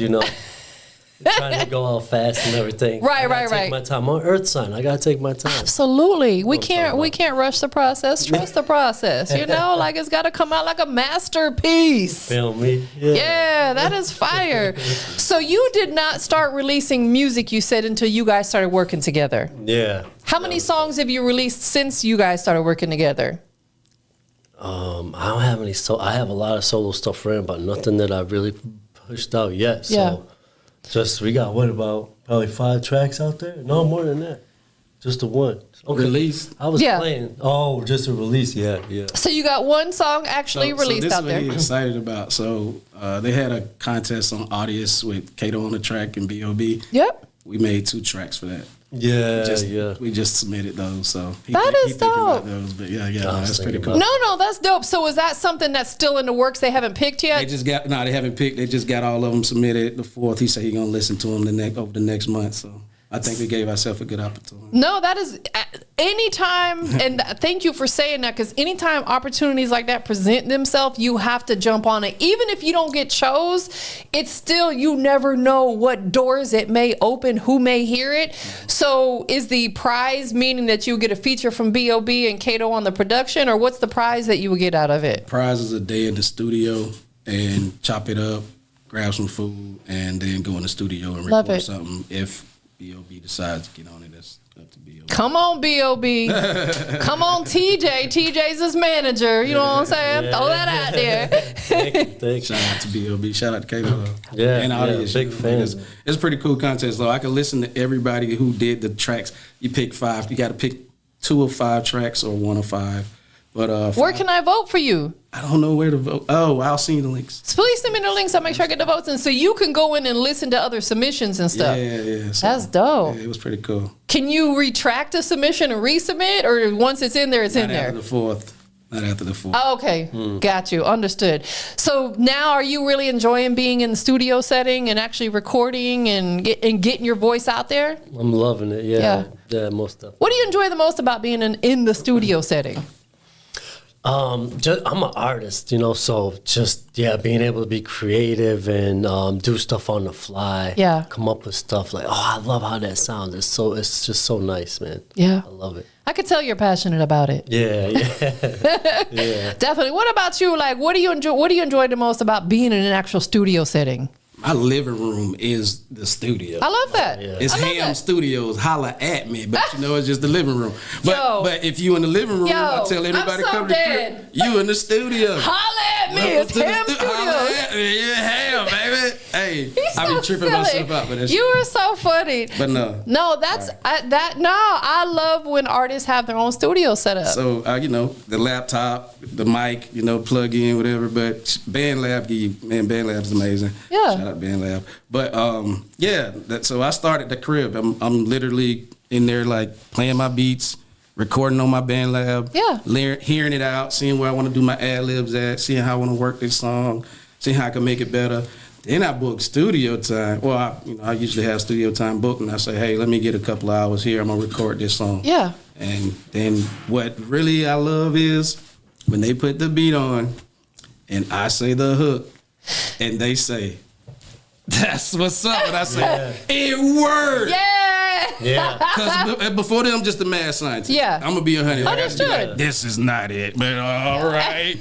trying to go all fast and everything. Right, I gotta right, take right. my time. On Earth sign, I got to take my time. Absolutely. We I'm talking can't about. rush the process. Trust the process. Like it's got to come out like a masterpiece. Feel me? Yeah, that is fire. So you did not start releasing music, you said, until you guys started working together. Yeah. How many songs have you released since you guys started working together? I don't have any, I have a lot of solo stuff written, but nothing that I've really pushed out yet. So we got, probably 5 tracks out there? No, more than that. Just the one. Okay. Released. I was Yeah. playing. Oh, just a release. Yeah. So you got one song actually released this out what there. he's excited about. So they had a contest on Audius with Kato on the track and B.O.B. Yep. We made 2 tracks for that. Yeah. We just submitted those. So he That is thinking about dope. those, but yeah, I was that's pretty thinking cool. about No, that's dope. So is that something that's still in the works they haven't picked They yet? just got they haven't picked. They just got all of them submitted. The 4th, he said he gonna listen to them over the next month. So I think we gave ourselves a good opportunity. No, that is anytime, and thank you for saying that, because anytime opportunities like that present themselves, you have to jump on it. Even if you don't get chose, it's still, you never know what doors it may open, who may hear it. So is the prize meaning that you get a feature from B.O.B. and Kato on the production, or what's the prize that you would get out of it? Prize is a day in the studio and chop it up, grab some food, and then go in the studio and Love record it. something. If B.O.B. decides to get on it, that's up to B.O.B. Come on, B.O.B. Come on, TJ. TJ's his manager. You know what I'm saying? Yeah. Throw that out there. Thank you. Shout out to B.O.B. Shout out to Kato. Yeah, and all yeah, these big shit. fan. It's a pretty cool contest, though. I can listen to everybody who did the tracks. You pick 5. You got to pick 2 of 5 tracks or 1 of 5. But Where can I vote for you? I don't know where to vote. Oh, I'll send you the links. So please send me the links. I'll make sure I get the votes in so you can go in and listen to other submissions and stuff. Yeah. So, That's dope. Yeah, it was pretty cool. Can you retract a submission and resubmit, or once it's in there, it's in Not there? after the 4th. Not after the 4th. Oh, okay. Got you. Understood. So now are you really enjoying being in the studio setting and actually recording and getting your voice out there? I'm loving it. Yeah. Most definitely. What do you enjoy the most about being in the studio setting? I'm an artist, so just being able to be creative and do stuff on the fly. Yeah. Come up with stuff like, I love how that sounds. It's just so nice, man. Yeah. I love it. I could tell you're passionate about it. Yeah. Yeah. Definitely. What about you? Like, what do you enjoy the most about being in an actual studio setting? My living room is the studio. I love that. Yeah. It's I love Ham that. Studios. Holla at me, but it's just the living room. Yo. But if you in the living room, Yo, I tell everybody I'm so come to dead. you in the studio. Holla at me. Welcome It's to the Ham Holla Studios. at me. Yeah, Ham, baby. Hey, He's I be so tripping silly. myself out, but You are so funny. But no. No, that's I love when artists have their own studio set up. So the laptop, the mic, plug in whatever. But BandLab, BandLab is amazing. Yeah. Shout out BandLab. But so I started the crib. I'm literally in there like playing my beats, recording on my BandLab. Yeah. Hearing it out, seeing where I want to do my ad libs at, seeing how I want to work this song, seeing how I can make it better. Then I book studio time. Well, I usually have studio time booked, and I say, hey, let me get a couple of hours here. I'm gonna record this song. Yeah. And then what really I love is when they put the beat on, and I say the hook, and they say, "That's what's up." And I say, "It worked." Yeah. Because before them, I'm just a mad scientist. Yeah. I'm gonna be 100. Like, I just be Understood. like, this is not it, but all right.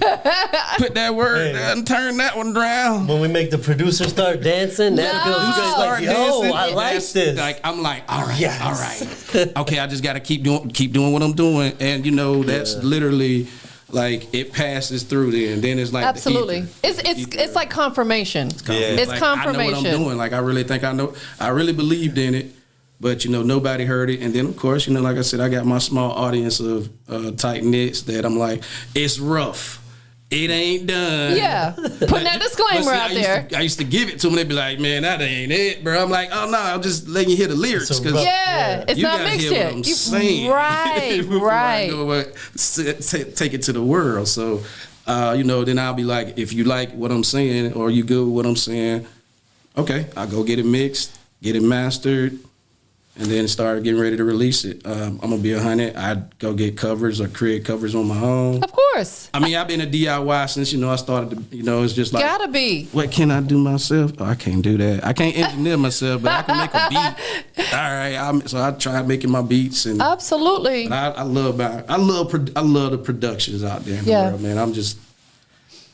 Put that word down, turn that one around. When we make the producer start dancing, that feels good. Like, Start dancing. I like That's this. Like I'm like, all right, Yes. all right. Okay, I just gotta keep doing what I'm doing, and that's literally like it passes through there, and then it's like Absolutely. the ether. It's like confirmation. It's Like, confirmation. I know what I'm doing. Like I really think I know. I really believed in it, but nobody heard it. And then of course, like I said, I got my small audience of tight knits that I'm like, it's rough. It ain't done. Yeah. Putting that disclaimer out there. I used to give it to them. They'd be like, man, that ain't it, bro. I'm like, oh no, I'm just letting you hear the lyrics. It's a 'cause rough- Yeah, it's you not gotta mixed hear yet. what I'm saying. Right, Before I right. go take it to the world. So, then I'll be like, if you like what I'm saying or you good with what I'm saying, okay, I'll go get it mixed, get it mastered, and then start getting ready to release it. I'm gonna be 100. I'd go get covers or create covers on my own. Of course. I mean, I've been a DIY since I started. It's just like Gotta be. what can I do myself? Oh, I can't do that. I can't engineer myself, but I can make a beat. All right, so I try making my beats, and Absolutely. I love the productions out there in the Yeah. world, man. I'm just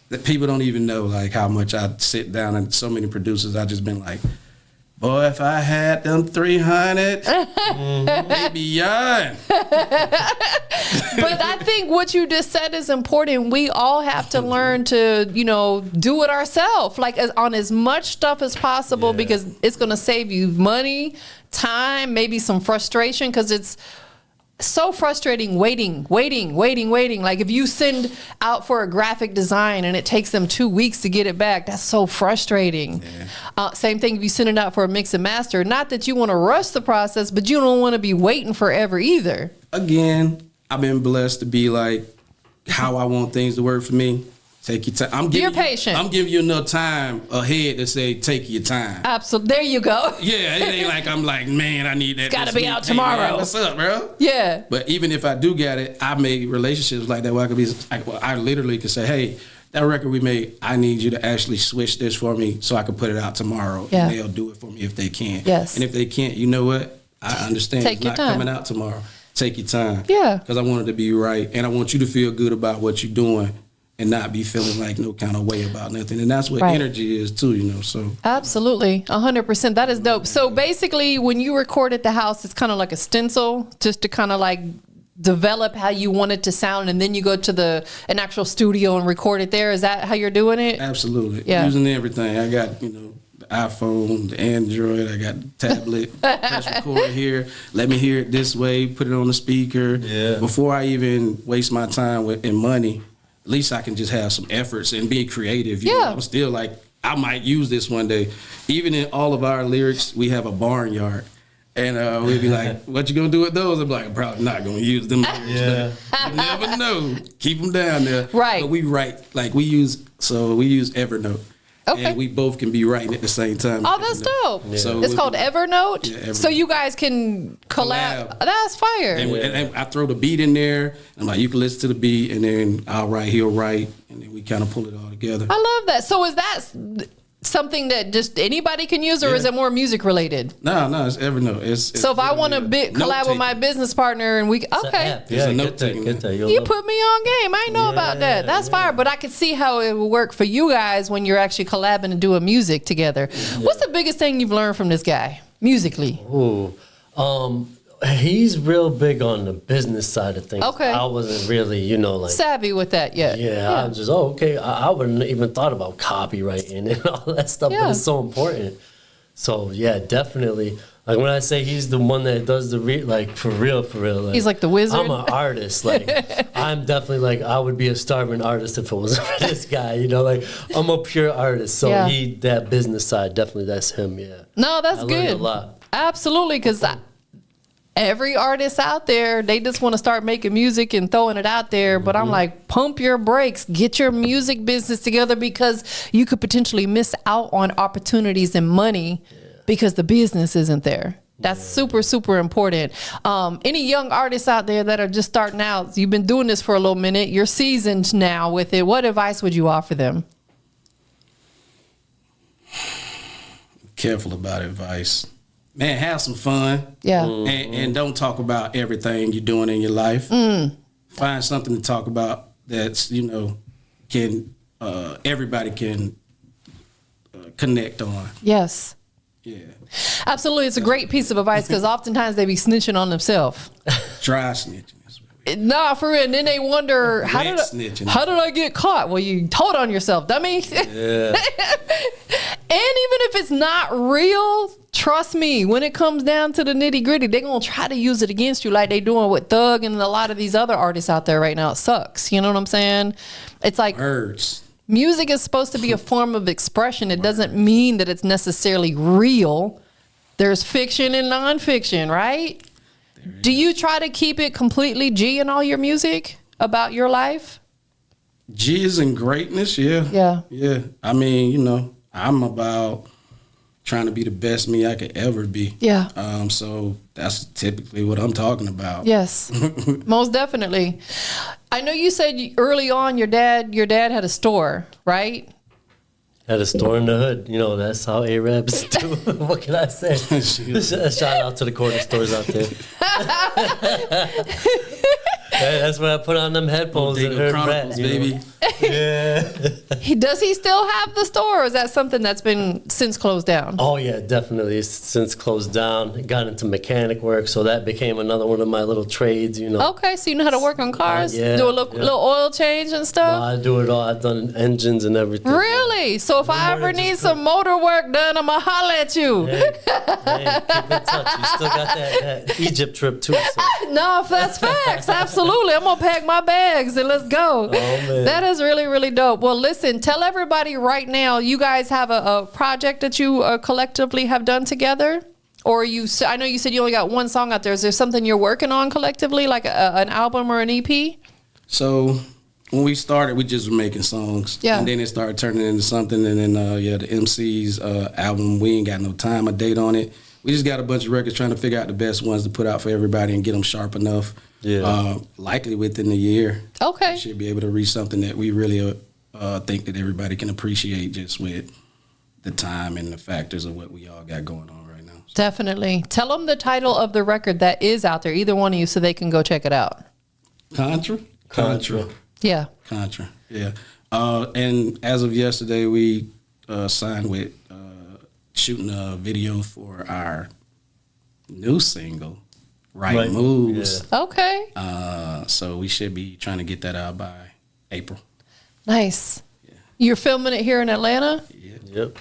that people don't even know like how much I sit down and so many producers. I just been like, boy, if I had them 300, maybe young. But I think what you just said is important. We all have to learn to, do it ourselves, like on as much stuff as possible, because it's going to save you money, time, maybe some frustration, because it's so frustrating waiting. Like if you send out for a graphic design and it takes them 2 weeks to get it back, that's so frustrating. Same thing if you send it out for a mix and master. Not that you want to rush the process, but you don't want to be waiting forever either. Again, I've been blessed to be like how I want things to work for me. Take your time. You're patient. I'm giving you enough time ahead to say take your time. Absolutely. There you go. Yeah, it ain't like I'm like, man, I need that. It's gotta this be week. out Hey, man, tomorrow. what's up, bro? Yeah. But even if I do get it, I made relationships like that where I could be like, I literally could say, hey, that record we made, I need you to actually switch this for me so I can put it out tomorrow. Yeah. And they'll do it for me if they can. Yes. And if they can't, you know what? I understand. Take it's your not time. coming out tomorrow. Take your time. Yeah. Because I want it to be right. And I want you to feel good about what you're doing. and not be feeling like no kind of way about nothing. And that's what Right. energy is too, you know. So Absolutely, 100%. That is dope. So basically, when you record at the house, it's kind of like a stencil, just to kind of like develop how you want it to sound, and then you go to an actual studio and record it there. Is that how you're doing it? absolutely, Yeah. using everything. I got, you know, the iPhone, the Android. I got the tablet. Press record here. Let me hear it this way. Put it on the speaker. Yeah. Before I even waste my time and money, at least I can just have some efforts and be creative. You know, Yeah. I'm still like, I might use this one day. Even in all of our lyrics, we have a barnyard. And we'd be like, what you gonna do with those? I'm like, I'm probably not gonna use them. Yeah. You never know. Keep them down there. Right. But we write, like we use Evernote. Okay. And we both can be writing at the same time. Oh, that's dope. Yeah. So It's called Evernote. Yeah, Evernote. So you guys can collab. Collab. That's fire. And I throw the beat in there. I'm like, you can listen to the beat, and then I'll write, he'll write, and then we kind of pull it all together. I love that. So is that something that just anybody can use, or is Yeah. it more music related? No, it's Evernote. It's So if I want to collab with my note-taking. business partner, and we okay. App. It's Yeah, a get note-taking, that. man. You'll You love put me on game. I ain't know about that. That's fire. But I could see how it would work for you guys when you're actually collabing and doing music together. What's the biggest thing you've learned from this guy musically? Ooh. He's real big on the business side of things. Okay. I wasn't really, you know, like, Savvy with that, yeah. I was just, okay. I wouldn't even thought about copywriting and all that stuff, Yeah. but it's so important. So, yeah, definitely. Like, when I say he's the one that does the, like, for real. Like, He's like the wizard. I'm an artist. Like, I'm definitely, like, I would be a starving artist if it wasn't for this guy, you know? Like, I'm a pure artist. So, Yeah. that business side, definitely, that's him, yeah. No, that's I good. learned a lot. Absolutely, because every artist out there, they just want to start making music and throwing it out there. But I'm like, pump your brakes, get your music business together, because you could potentially miss out on opportunities and money because the business isn't there. That's super, super important. Any young artists out there that are just starting out, you've been doing this for a little minute, you're seasoned now with it. What advice would you offer them? Careful about advice. Man, have some fun. Yeah. And don't talk about everything you're doing in your life. Find something to talk about that's, you know, can everybody can connect on. Yes. Yeah. Absolutely. It's a great piece of advice, because oftentimes they be snitching on themselves. Try snitching. That's what Nah, for real. And then they wonder, how Wet did snitching. I get caught? Well, you told on yourself, dummy. Yeah. And even if it's not real, trust me, when it comes down to the nitty gritty, they're going to try to use it against you like they doing with Thug and a lot of these other artists out there right now. It sucks. You know what I'm saying? It's like Words. music is supposed to be a form of expression. It doesn't mean that it's necessarily real. There's fiction and nonfiction, right? Do you try to keep it completely G in all your music about your life? G is in greatness, yeah. Yeah. Yeah. I mean, you know, I'm about trying to be the best me I could ever be. Yeah. So that's typically what I'm talking about. Yes, most definitely. I know you said early on your dad had a store, right? Had a store in the hood. You know, that's how Arabs do. What can I say? Shout out to the corner stores out there. Hey, that's where I put on them headphones and Bodega heard Chronicles, rap, baby. Does he still have the store, or is that something that's been since closed down? Oh yeah, definitely. It's since closed down. Got into mechanic work, so that became another one of my little trades. You know. Okay, so you know how to work on cars, Yeah, do a little oil change and stuff. I do it all. I've done engines and everything. Really? So if I more ever than need just some motor work done, I'ma holler at you. Hey, keep in touch. You still got that Egypt trip too. So. No, that's facts. Absolutely. I'm gonna pack my bags and let's go. man. That is really, really dope. Well, listen, tell everybody right now, you guys have a project that you collectively have done together? Or I know you said you only got one song out there. Is there something you're working on collectively, like an album or an EP? So when we started, we just were making songs. Yeah. And then it started turning into something. And then, the MC's album, we ain't got no time or date on it. We just got a bunch of records trying to figure out the best ones to put out for everybody and get them sharp enough. Yeah. Likely within a year. Okay. We should be able to reach something that we really think that everybody can appreciate, just with the time and the factors of what we all got going on right now. Definitely. Tell them the title of the record that is out there, either one of you, so they can go check it out. Contra? Contra. Yeah. Contra. Yeah. And as of yesterday, we signed with shooting a video for our new single, Right Moves. Yeah. Okay. So we should be trying to get that out by April. Nice. You're filming it here in Atlanta? Yep.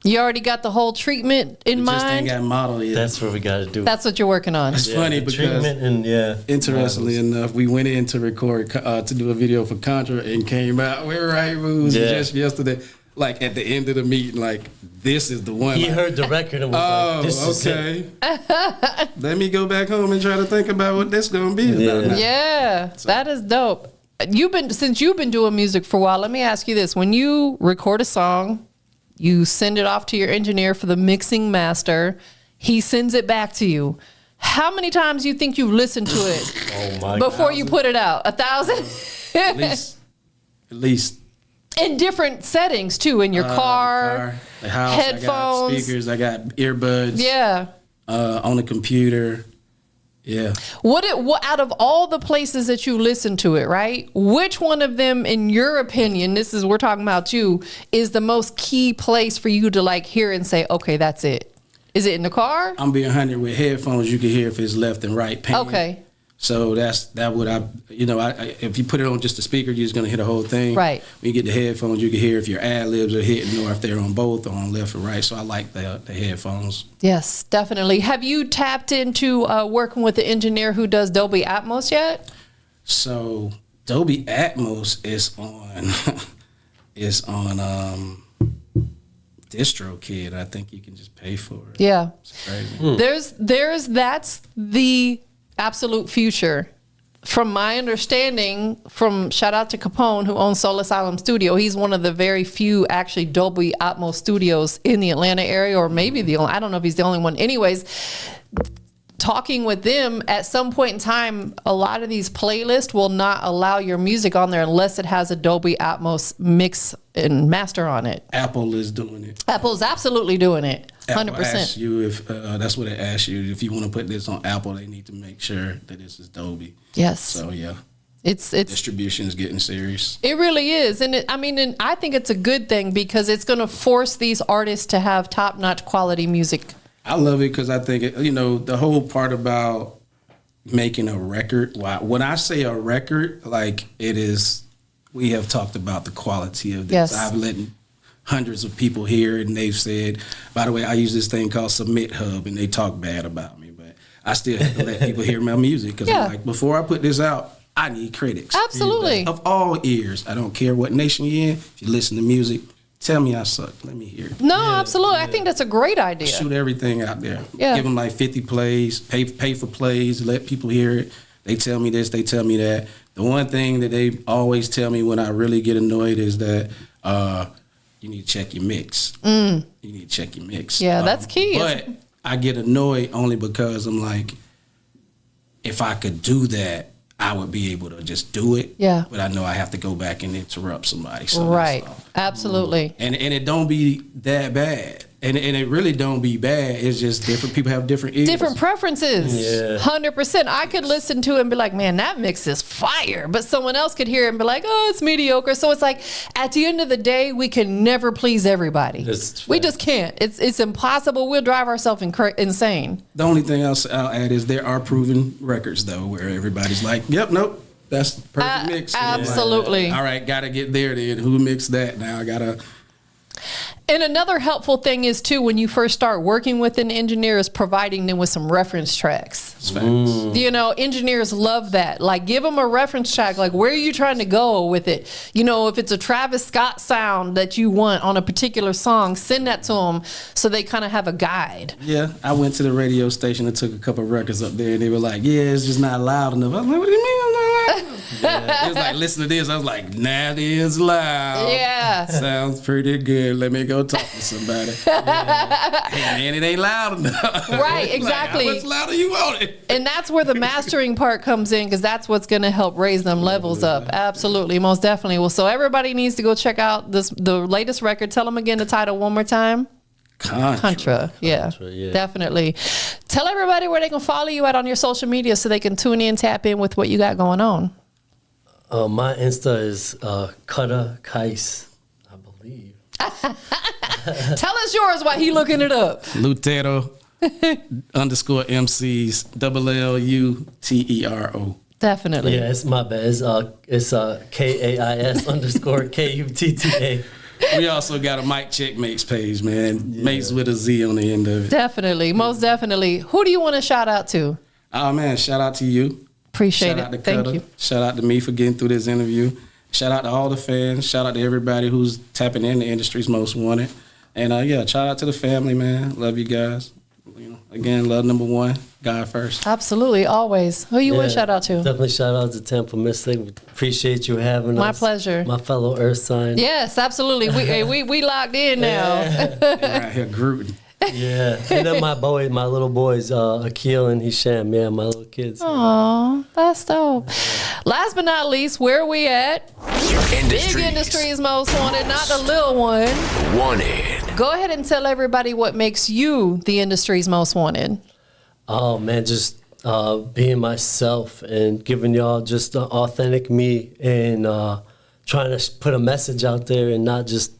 You already got the whole treatment in Just ain't mind? got model yet. That's what we got to do. That's what you're working on. It's funny the because treatment and interestingly enough, we went in to record to do a video for Contra and came out with Right Moves just yesterday. Like at the end of the meeting, like this is the one. He heard the record and was like, "This is it." Let me go back home and try to think about what this gonna be about. Now. Yeah, that is dope. Since you've been doing music for a while, let me ask you this. When you record a song, you send it off to your engineer for the mixing master. He sends it back to you. How many times do you think you've listened to it before you put it out? 1,000? At least. In different settings too, in your car, the house, headphones. I got speakers, I got earbuds. Yeah. On the computer. Yeah. What out of all the places that you listen to it, right? Which one of them, in your opinion, we're talking about you, is the most key place for you to like hear and say, okay, that's it? Is it in the car? I'm being 100 with headphones. You can hear if it's left and right pan. Okay. So that would if you put it on just the speaker, you're just gonna hear the whole thing. Right. When you get the headphones, you can hear if your ad libs are hitting or if they're on both or on left or right. So I like the headphones. Yes, definitely. Have you tapped into working with the engineer who does Dolby Atmos yet? So Dolby Atmos is on DistroKid. I think you can just pay for it. Yeah. It's crazy. That's the absolute future. From my understanding, shout out to Capone, who owns Soul Asylum Studio. He's one of the very few actually Dolby Atmos studios in the Atlanta area, or maybe the only, I don't know if he's the only one. Anyways, talking with them, at some point in time, a lot of these playlists will not allow your music on there unless it has a Dolby Atmos mix and master on it. Apple is doing it. Apple's absolutely doing it. 100%. Apple asks you if that's what it asks you. If you want to put this on Apple, they need to make sure that this is Dolby. Yes. So yeah, it's distribution is getting serious. It really is, and I think it's a good thing because it's going to force these artists to have top-notch quality music. I love it because I think the whole part about making a record. When I say a record, like it is, we have talked about the quality of this. Yes. I've let hundreds of people hear it, and they've said, by the way, I use this thing called Submit Hub, and they talk bad about me, but I still have to let people hear my music because I'm like, before I put this out, I need critics. Absolutely. Of all ears. I don't care what nation you're in. If you listen to music, tell me I suck. Let me hear it. No, absolutely. I think that's a great idea. Shoot everything out there. Yeah. Give them like 50 plays, pay for plays, let people hear it. They tell me this, they tell me that. The one thing that they always tell me when I really get annoyed is that you need to check your mix. You need to check your mix. Yeah, that's key. But I get annoyed only because I'm like, if I could do that, I would be able to just do it. Yeah. But I know I have to go back and interrupt somebody. So Right. that's all. Absolutely. And it don't be that bad. And it really don't be bad. It's just different people have different ears. Different preferences. Yeah. 100%. I could listen to it and be like, man, that mix is fire. But someone else could hear it and be like, oh, it's mediocre. So it's like, at the end of the day, we can never please everybody. We just can't. It's impossible. We'll drive ourselves insane. The only thing I'll add is there are proven records, though, where everybody's like, yep, nope, that's the perfect mix. And I'm Absolutely. like, all right, got to get there then. Who mixed that? Now I got to... And another helpful thing is, too, when you first start working with an engineer, is providing them with some reference tracks. It's facts. Engineers love that. Like, give them a reference track. Like, where are you trying to go with it? If it's a Travis Scott sound that you want on a particular song, send that to them so they kind of have a guide. Yeah, I went to the radio station and took a couple of records up there, and they were like, yeah, it's just not loud enough. I was like, what do you mean it's not loud enough? It was like, listen to this. I was like, nah, it is loud. Yeah. Sounds pretty good. Let me go talk to somebody. Hey, man, it ain't loud enough. Right, exactly. Like, how much louder you want it? And that's where the mastering part comes in, because that's what's going to help raise them levels up. Absolutely, most definitely. Well, so everybody needs to go check out the latest record. Tell them again the title one more time. Contra. Yeah, definitely. Tell everybody where they can follow you at on your social media so they can tune in, tap in with what you got going on. My Insta is Kutta Kais, I believe. Tell us yours while he looking it up. Lutero _MCs LLUTERO. Definitely. Yeah, it's my bad. It's KAIS _KUTTA. We also got a Mike Check Makes page, man. Makes with a Z on the end of it. Definitely. Most definitely. Who do you want to shout out to? Oh, man, shout out to you. Appreciate Shout out to it. Thank Cutter. you. Shout out to me for getting through this interview. Shout out to all the fans. Shout out to everybody who's tapping in the industry's most wanted. And yeah, shout out to the family, man. Love you guys. You know, again, love number one. God first. Absolutely. Always. Who you want to shout out to? Definitely shout out to TampaMystic. We appreciate you having us. My pleasure. My fellow Earth sign. Yes, absolutely. We locked in now. Right here, Gruden. Yeah. And then my little boys, Akil and Hisham. Yeah, my little kids. Aw, that's dope. Last but not least, where are we at? Industries. Big Industries Most Wanted, not the little one. Wanted. Go ahead and tell everybody what makes you the industry's most wanted. Oh, man, just being myself and giving y'all just the authentic me and trying to put a message out there and not just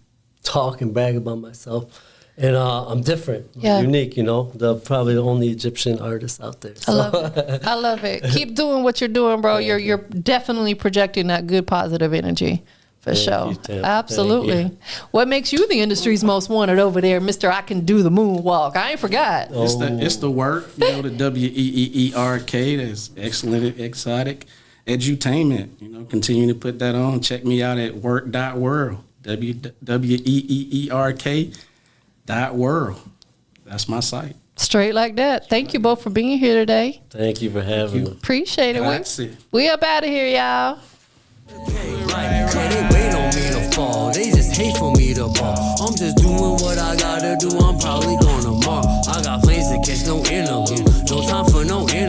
talk and brag about myself. And I'm different, unique, you know, probably the only Egyptian artist out there. So. I love it. I love it. Keep doing what you're doing, bro. You're definitely projecting that good positive energy. For sure. Absolutely. What makes you the industry's most wanted over there, Mr. I Can Do the Moonwalk? I ain't forgot. It's the work, you know, the WEEERK. That's excellent, exotic edutainment. You know, continue to put that on. Check me out at work.world. WEEERK.world. That's my site. Straight like that. Thank you both for being here today. Thank you for having me. Appreciate it. Grazie. We up out of here, y'all. They wait on me to fall. They just hate for me to ball. I'm just doing what I gotta do. I'm probably gonna